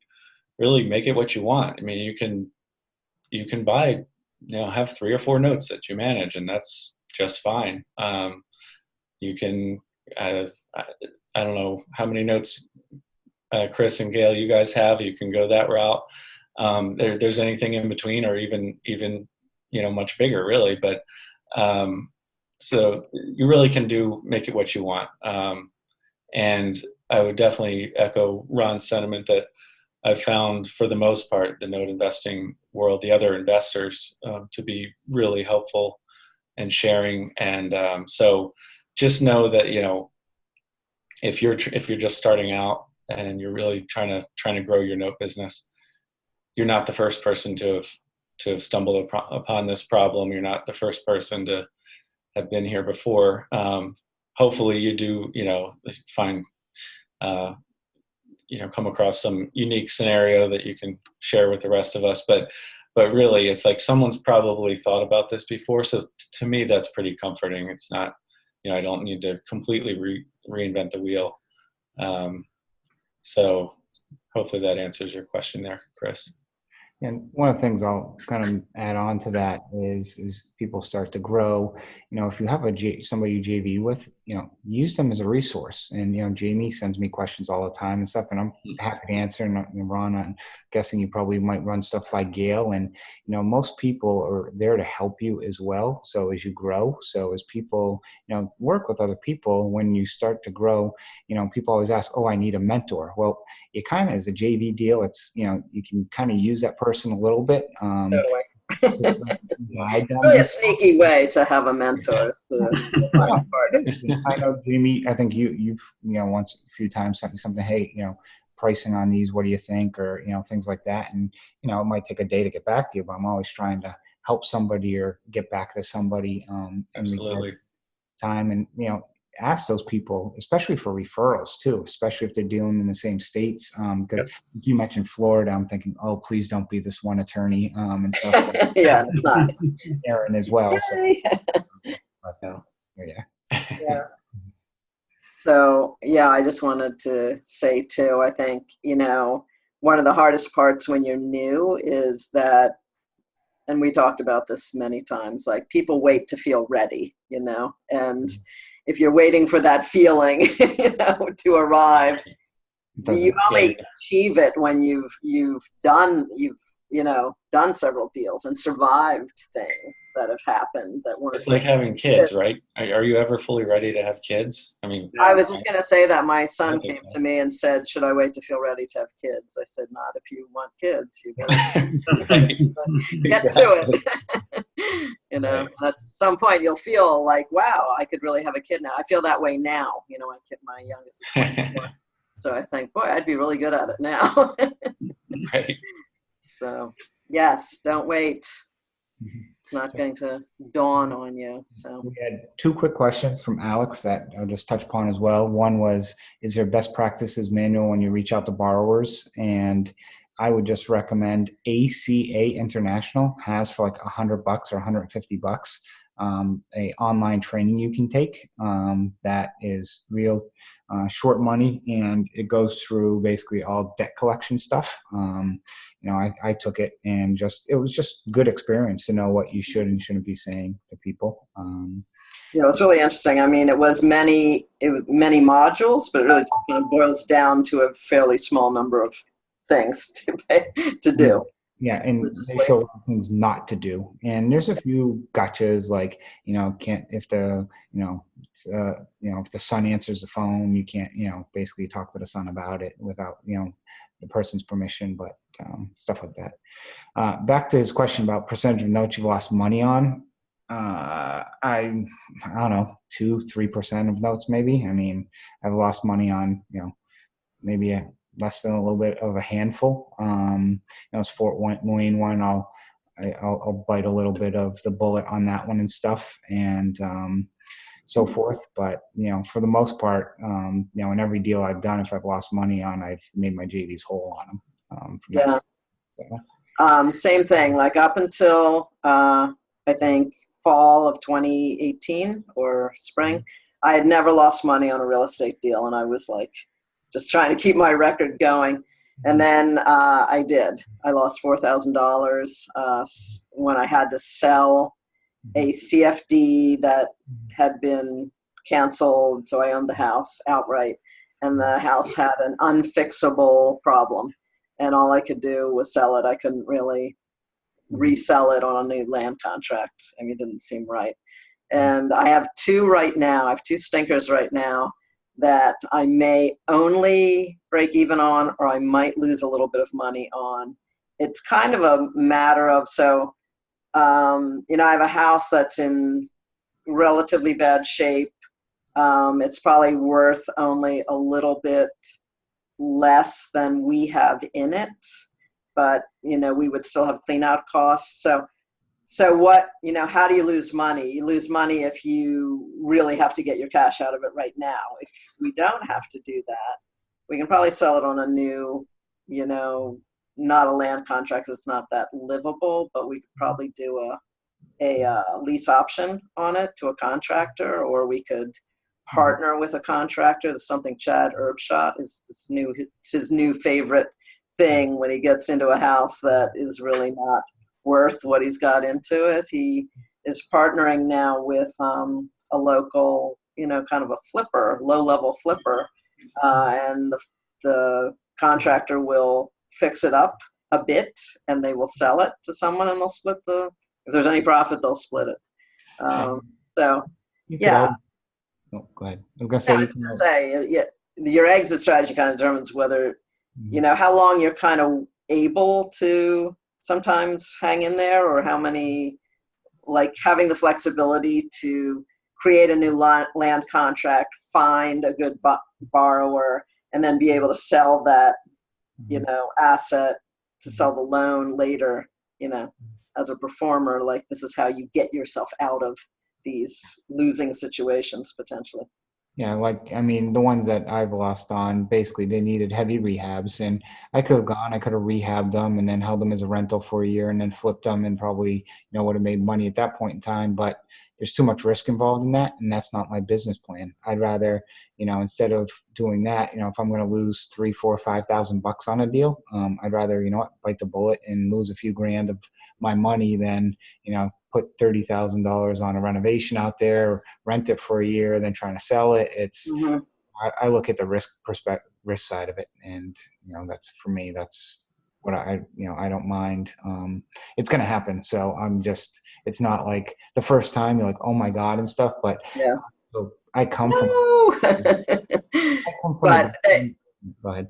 really make it what you want. I mean, you can buy, have 3 or 4 notes that you manage, and that's just fine. You can, I don't know how many notes Chris and Gail you guys have. You can go that route. There's anything in between, or even much bigger, really. But so you really can make it what you want. And I would definitely echo Ron's sentiment that I've found, for the most part, the note investing world, the other investors, to be really helpful and sharing. And so just know that, if you're just starting out and you're really trying to grow your note business, you're not the first person to have stumbled upon this problem. You're not the first person to have been here before. Hopefully you do, find come across some unique scenario that you can share with the rest of us. But really, it's like someone's probably thought about this before. So to me, that's pretty comforting. It's not, I don't need to completely reinvent the wheel. So hopefully that answers your question there, Chris. And one of the things I'll kind of add on to that is people start to grow. If you have somebody you JV with, use them as a resource. And Jamie sends me questions all the time and stuff, and I'm happy to answer. And Ron, I'm guessing you probably might run stuff by Gail. And most people are there to help you as well. So as you grow, so as people work with other people, when you start to grow, people always ask, "Oh, I need a mentor." Well, it kind of is a JV deal. It's you can kind of use that person a little bit. Really a sneaky way to have a mentor. I know, Jamie, I think you've once a few times sent me something, hey, pricing on these, what do you think? Or things like that. And it might take a day to get back to you, but I'm always trying to help somebody or get back to somebody Absolutely. in time. And ask those people, especially for referrals too, especially if they're dealing in the same states. Because you mentioned Florida, I'm thinking, oh, please don't be this one attorney and stuff. Yeah, it's not. Aaron as well. So, yeah. So I just wanted to say too, I think, one of the hardest parts when you're new is that, and we talked about this many times, like people wait to feel ready, and if you're waiting for that feeling, to arrive, you only achieve it when you've done several deals and survived things that have happened that weren't. It's like having kids, right? Are you ever fully ready to have kids? I mean, I was just going to say that my son came to me and said, "Should I wait to feel ready to have kids?" I said, "Not if you want kids. You gotta get to it." Right. At some point you'll feel like, wow, I could really have a kid now. I feel that way now. My youngest is 24. So I think, boy, I'd be really good at it now. Right. So yes, don't wait. It's not going to dawn on you. So we had two quick questions from Alex that I'll just touch upon as well. One was, is there best practices manual when you reach out to borrowers? And I would just recommend ACA International has for like $100 or $150 a online training you can take that is real short money, and it goes through basically all debt collection stuff. I took it, and it was just good experience to know what you should and shouldn't be saying to people. It's really interesting. I mean, it was many modules, but it really kind of boils down to a fairly small number of things to do. Yeah, and they show a lot of things not to do. And there's a few gotchas, like if the if the son answers the phone, you can't basically talk to the son about it without the person's permission, but stuff like that. Back to his question about percentage of notes you've lost money on. I don't know, 2-3% of notes maybe. I mean, I've lost money on maybe less than a little bit of a handful. It's Fort Wayne one. I'll bite a little bit of the bullet on that one and stuff, and so forth. But for the most part, in every deal I've done, if I've lost money on, I've made my JVs whole on them. Same thing. Like up until I think fall of 2018 or spring, I had never lost money on a real estate deal, and I was like, just trying to keep my record going. And then I did. I lost $4,000 when I had to sell a CFD that had been canceled. So I owned the house outright, and the house had an unfixable problem. And all I could do was sell it. I couldn't really resell it on a new land contract. I mean, it didn't seem right. And I have two right now. I have two stinkers right now that I may only break even on, or I might lose a little bit of money on. It's kind of a matter of, I have a house that's in relatively bad shape. It's probably worth only a little bit less than we have in it, but, we would still have clean out costs. So what, how do you lose money? You lose money if you really have to get your cash out of it right now. If we don't have to do that, we can probably sell it on a new, not a land contract. It's not that livable, but we could probably do a lease option on it to a contractor, or we could partner with a contractor. That's something Chad Erbschot it's his new favorite thing when he gets into a house that is really not worth what he's got into it. He is partnering now with a local, kind of a flipper, low-level flipper, and the contractor will fix it up a bit, and they will sell it to someone, and they'll split if there's any profit, they'll split it. So, yeah. Oh, go ahead. I was going to say, your exit strategy kind of determines whether, how long you're kind of able to sometimes hang in there, or how many, like having the flexibility to create a new land contract, find a good borrower, and then be able to sell that, asset, to sell the loan later, as a performer. Like, this is how you get yourself out of these losing situations potentially. Yeah, the ones that I've lost on, basically they needed heavy rehabs, and I could have rehabbed them and then held them as a rental for a year and then flipped them and probably, would have made money at that point in time. But there's too much risk involved in that, and that's not my business plan. I'd rather, instead of doing that, if I'm going to lose $3,000, $4,000, $5,000 on a deal, I'd rather, bite the bullet and lose a few grand of my money than, put $30,000 on a renovation out there, rent it for a year, then trying to sell it. It's I look at the risk side of it, and that's, for me, that's what I don't mind. It's going to happen, so it's not like the first time you're like, oh my God, and stuff. But yeah, so I come from. But go ahead.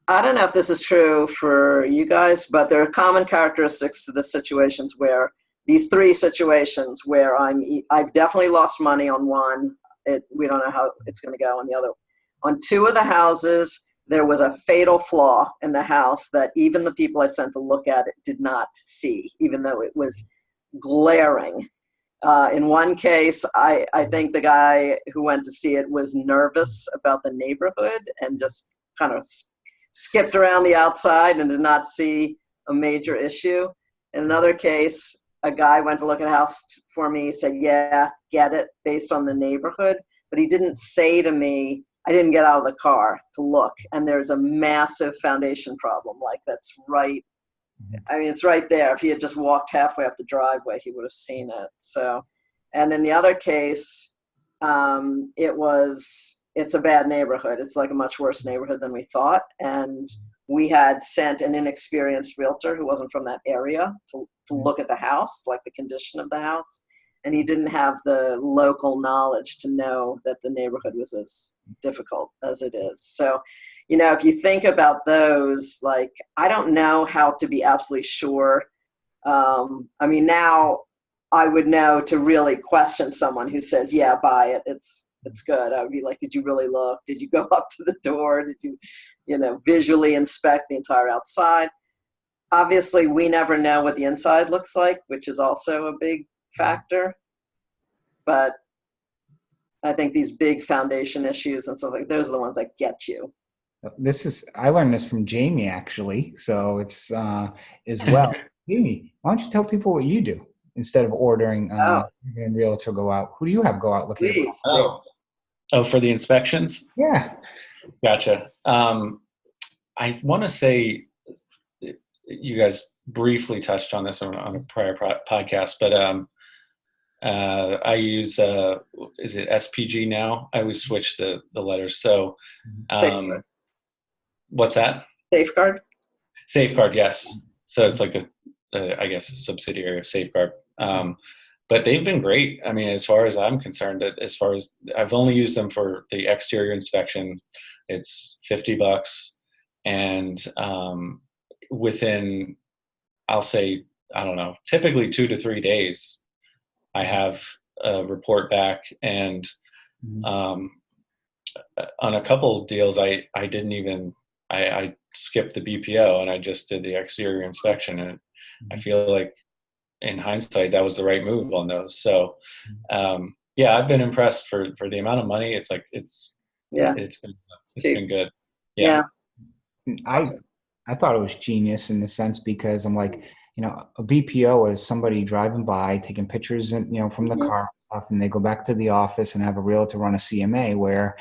I don't know if this is true for you guys, but there are common characteristics to the situations where. These three situations where I've definitely lost money on one. We don't know how it's going to go on the other. On two of the houses, there was a fatal flaw in the house that even the people I sent to look at it did not see, even though it was glaring. In one case, I think the guy who went to see it was nervous about the neighborhood and just kind of skipped around the outside and did not see a major issue. In another case, a guy went to look at a house for me, said, yeah, get it, based on the neighborhood. But he didn't say to me, I didn't get out of the car to look. And there's a massive foundation problem. Like, that's right. It's right there. If he had just walked halfway up the driveway, he would have seen it. So, and in the other case, it's a bad neighborhood. It's like a much worse neighborhood than we thought. And we had sent an inexperienced realtor who wasn't from that area to look at the house, like the condition of the house. And he didn't have the local knowledge to know that the neighborhood was as difficult as it is. So, if you think about those, like, I don't know how to be absolutely sure. Now I would know to really question someone who says, yeah, buy it. It's good. I would be like, did you really look? Did you go up to the door? Did you, visually inspect the entire outside? Obviously, we never know what the inside looks like, which is also a big factor. But I think these big foundation issues and stuff like those are the ones that get you. I learned this from Jamie, actually. So it's as well. Jamie, why don't you tell people what you do instead of ordering and realtor go out? Who do you have go out looking at? Oh, for the inspections? Yeah. Gotcha. I want to say you guys briefly touched on this on a prior podcast, but I use, is it SPG now? I always switch the letters. So what's that? Safeguard? Safeguard, yes. So it's like I guess a subsidiary of Safeguard. But they've been great. As far as I'm concerned, as far as I've only used them for the exterior inspection, it's $50. And within, I'll say, I don't know, typically 2 to 3 days, I have a report back. And on a couple of deals, I skipped the BPO and I just did the exterior inspection. And I feel like in hindsight, that was the right move on those. So, I've been impressed for the amount of money. It's been good. Yeah. I thought it was genius in the sense because I'm like, a BPO is somebody driving by, taking pictures and, from the car and stuff, and they go back to the office and have a realtor run a CMA where,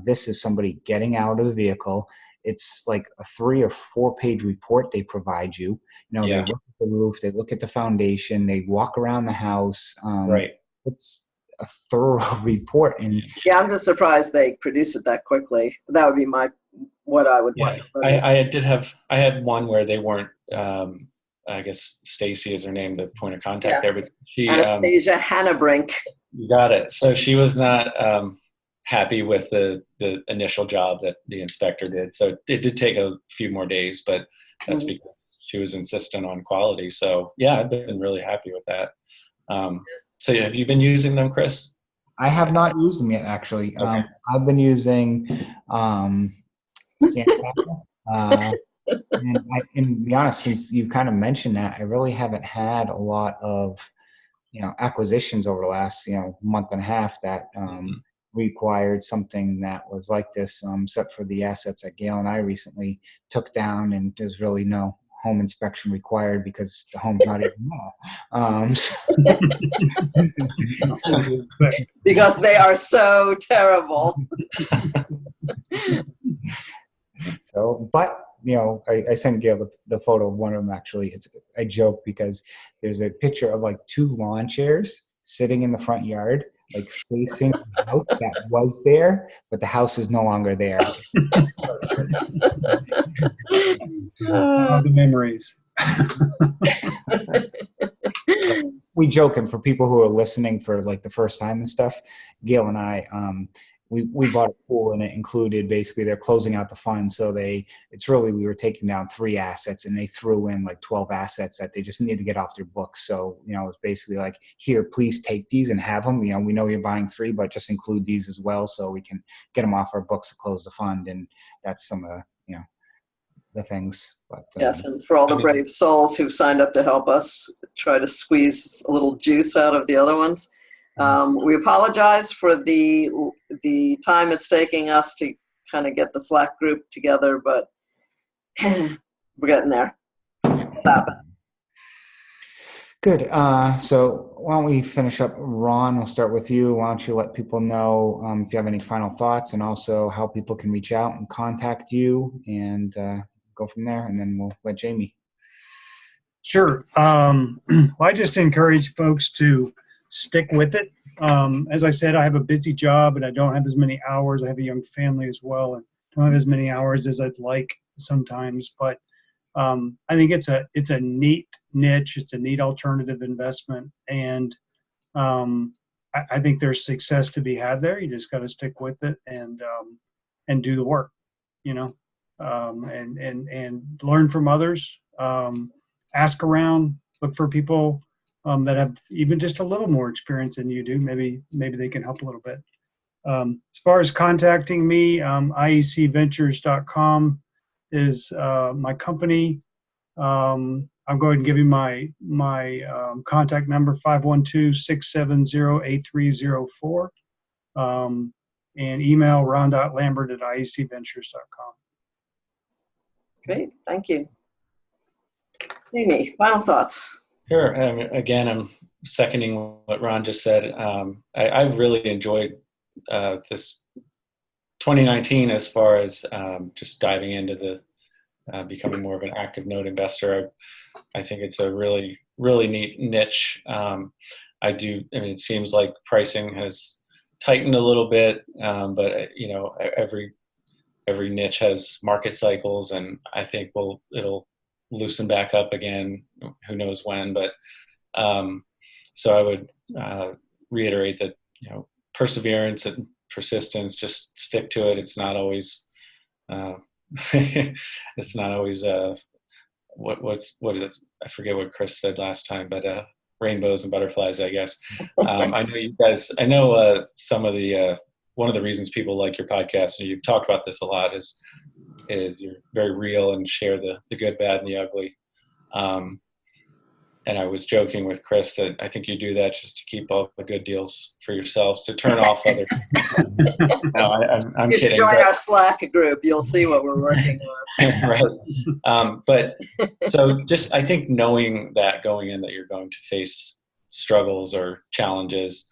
this is somebody getting out of the vehicle. It's like a 3 or 4 page report they provide you. They look at the roof, they look at the foundation, they walk around the house. Right. It's a thorough report. And Yeah, I'm just surprised they produce it that quickly. That would be what I would want. I had one where they weren't, I guess Stacy is her name, the point of contact there, but she, Anastasia Hannabrink. You got it. So she was not happy with the initial job that the inspector did. So it did take a few more days, but that's because she was insistent on quality. So yeah, I've been really happy with that. So have you been using them, Chris? I have not used them yet, actually. Okay. I've been using Sandpaper. And to be honest, since you kind of mentioned that, I really haven't had a lot of, acquisitions over the last, month and a half that required something that was like this, except for the assets that Gail and I recently took down, and there's really no home inspection required because the home's not even there. Because they are so terrible. So, but I sent Gail the photo of one of them. Actually, I joke because there's a picture of like 2 lawn chairs sitting in the front yard, like facing the house that was there, but the house is no longer there. The memories. We joke, and for people who are listening for like the first time and stuff, Gail and I, we bought a pool, and it included basically they're closing out the fund. So we were taking down 3 assets, and they threw in like 12 assets that they just need to get off their books. So, it's basically like, here, please take these and have them. We know you're buying 3, but just include these as well so we can get them off our books to close the fund. And that's some of the things. But yes, and for all the brave souls who've signed up to help us try to squeeze a little juice out of the other ones. We apologize for the time it's taking us to kind of get the Slack group together, but we're getting there. Good. So why don't we finish up? Ron, we'll start with you. Why don't you let people know if you have any final thoughts, and also how people can reach out and contact you, and go from there, and then we'll let Jamie. Sure. Well, I just encourage folks to stick with it. As I said, I have a busy job and I don't have as many hours. I have a young family as well, and don't have as many hours as I'd like sometimes. But I think it's a neat niche. It's a neat alternative investment, and I think there's success to be had there. You just got to stick with it and do the work, and learn from others. Ask around, look for people that have even just a little more experience than you do. Maybe they can help a little bit. As far as contacting me, iecventures.com is my company. I'll go ahead and give you my contact number, 512-670-8304, and email ron.lambert@iecventures.com. Great, thank you. Jamie, final thoughts. Sure. Again, I'm seconding what Ron just said. I've really enjoyed this 2019 as far as just diving into the becoming more of an active note investor. I think it's a really, really neat niche. It seems like pricing has tightened a little bit, but every niche has market cycles, and I think it'll loosen back up again. Who knows when? But so I would reiterate that perseverance and persistence. Just stick to it. It's not always. It's not always. What is it? I forget what Chris said last time, but rainbows and butterflies, I guess. I know you guys. I know some of the. One of the reasons people like your podcast, and you've talked about this a lot, is you're very real and share the good, bad, and the ugly. and I was joking with Chris that I think you do that just to keep all the good deals for yourselves, to turn off other. No, I'm You should kidding. join But, our Slack group. You'll see what we're working on. right. But so just, I think knowing that going in that you're going to face struggles or challenges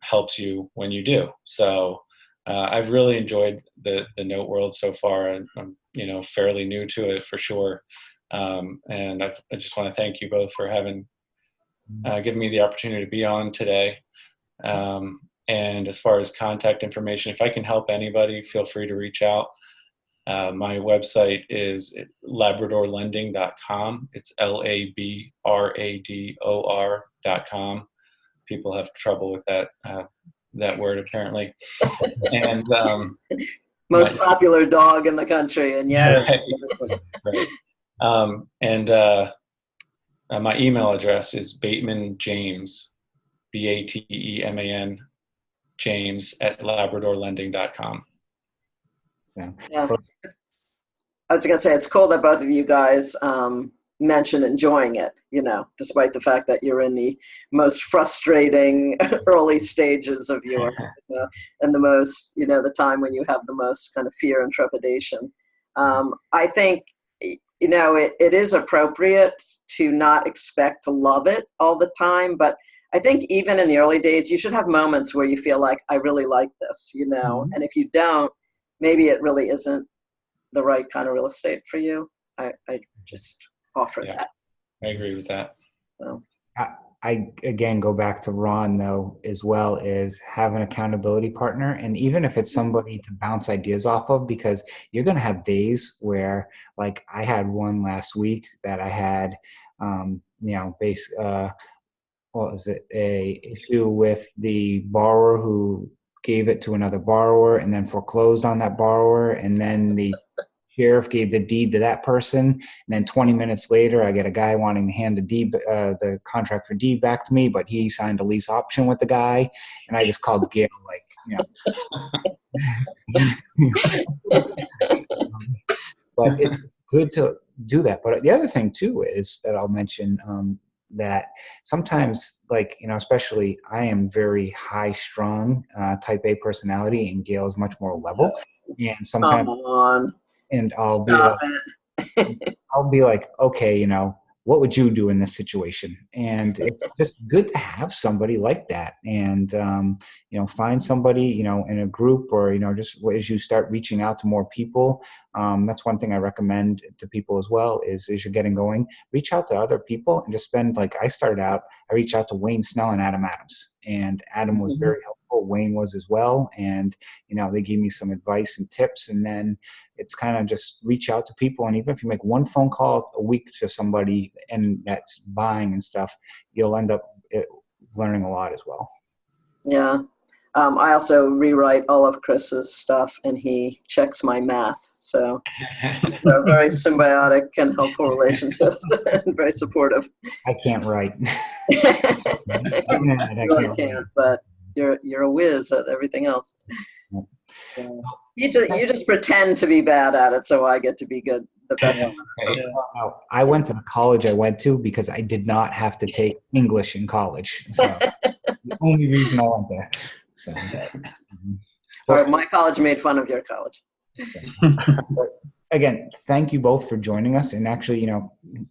helps you when you do. So I've really enjoyed the note world so far, and I'm fairly new to it for sure. And I just want to thank you both for having given me the opportunity to be on today. And as far as contact information, if I can help anybody, feel free to reach out. My website is labradorlending.com. It's LABRADOR.com. People have trouble with that word apparently. And most popular dog in the country, and yes. Right. And my email address is Bateman James, BATEMAN James @labradorlending.com. Yeah. I was going to say, it's cool that both of you guys mentioned enjoying it, despite the fact that you're in the most frustrating early stages of your, and the most, the time when you have the most kind of fear and trepidation. I think, it is appropriate to not expect to love it all the time, but I think even in the early days, you should have moments where you feel like, I really like this, and if you don't, maybe it really isn't the right kind of real estate for you. I just offer that. I agree with that. So. I again go back to Ron though, as well, is have an accountability partner, and even if it's somebody to bounce ideas off of, because you're going to have days where, like I had one last week that I had, what was it, a issue with the borrower who gave it to another borrower and then foreclosed on that borrower, and then the sheriff gave the deed to that person, and then 20 minutes later I get a guy wanting to hand the contract for deed back to me, but he signed a lease option with the guy, and I just called Gail, but it's good to do that. But the other thing too is that I'll mention that sometimes, especially I am very high strung type A personality, and Gail is much more level, and sometimes and I'll be like, okay, what would you do in this situation? And it's just good to have somebody like that. And, find somebody, in a group, or, just as you start reaching out to more people, that's one thing I recommend to people as well, is as you're getting going, reach out to other people and just spend, I started out, I reached out to Wayne Snell and Adam Adams, and Adam was very helpful. Wayne was as well. And, they gave me some advice and tips, and then it's kind of just reach out to people. And even if you make one phone call a week to somebody and that's buying and stuff, you'll end up learning a lot as well. Yeah. I also rewrite all of Chris's stuff, and he checks my math. So it's a very symbiotic and helpful relationships, and very supportive. I can't write. I really can't, but you're a whiz at everything else. You just pretend to be bad at it, so I get to be good, the best one. I went to the college I went to because I did not have to take English in college. So the only reason I went there. So, or my college made fun of your college. Again, thank you both for joining us, and actually,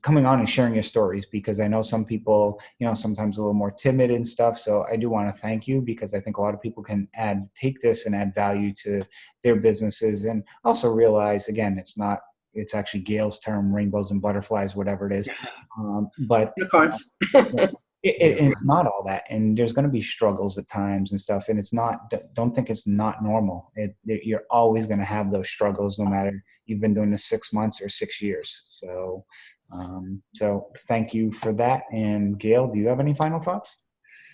coming on and sharing your stories, because I know some people, sometimes a little more timid and stuff. So I do want to thank you, because I think a lot of people can take this and add value to their businesses, and also realize, again, it's actually Gail's term, rainbows and butterflies, whatever it is. But unicorns. It's not all that, and there's going to be struggles at times and stuff, and don't think it's not normal. You're always going to have those struggles, no matter you've been doing this 6 months or 6 years. So thank you for that. And Gail, do you have any final thoughts?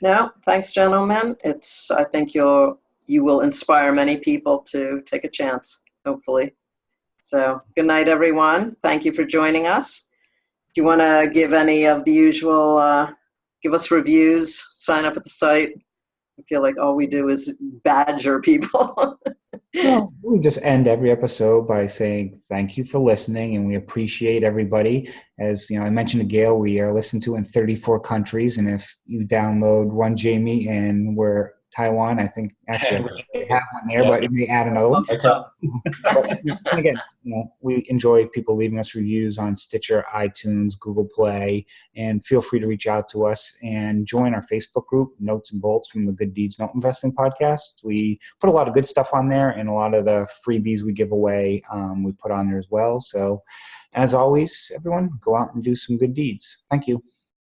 No, thanks, gentlemen. I think you will inspire many people to take a chance, hopefully. So good night, everyone. Thank you for joining us. Do you want to give any of the usual, give us reviews, sign up at the site? I feel like all we do is badger people. Well, we just end every episode by saying thank you for listening, and we appreciate everybody. As I mentioned to Gail, we are listened to in 34 countries, and if you download one Jamie and we're Taiwan, I think actually we have one there, but it may add another one. But again, we enjoy people leaving us reviews on Stitcher, iTunes, Google Play, and feel free to reach out to us and join our Facebook group, Notes and Bolts from the Good Deeds Note Investing Podcast. We put a lot of good stuff on there, and a lot of the freebies we give away we put on there as well. So as always, everyone, go out and do some good deeds. Thank you.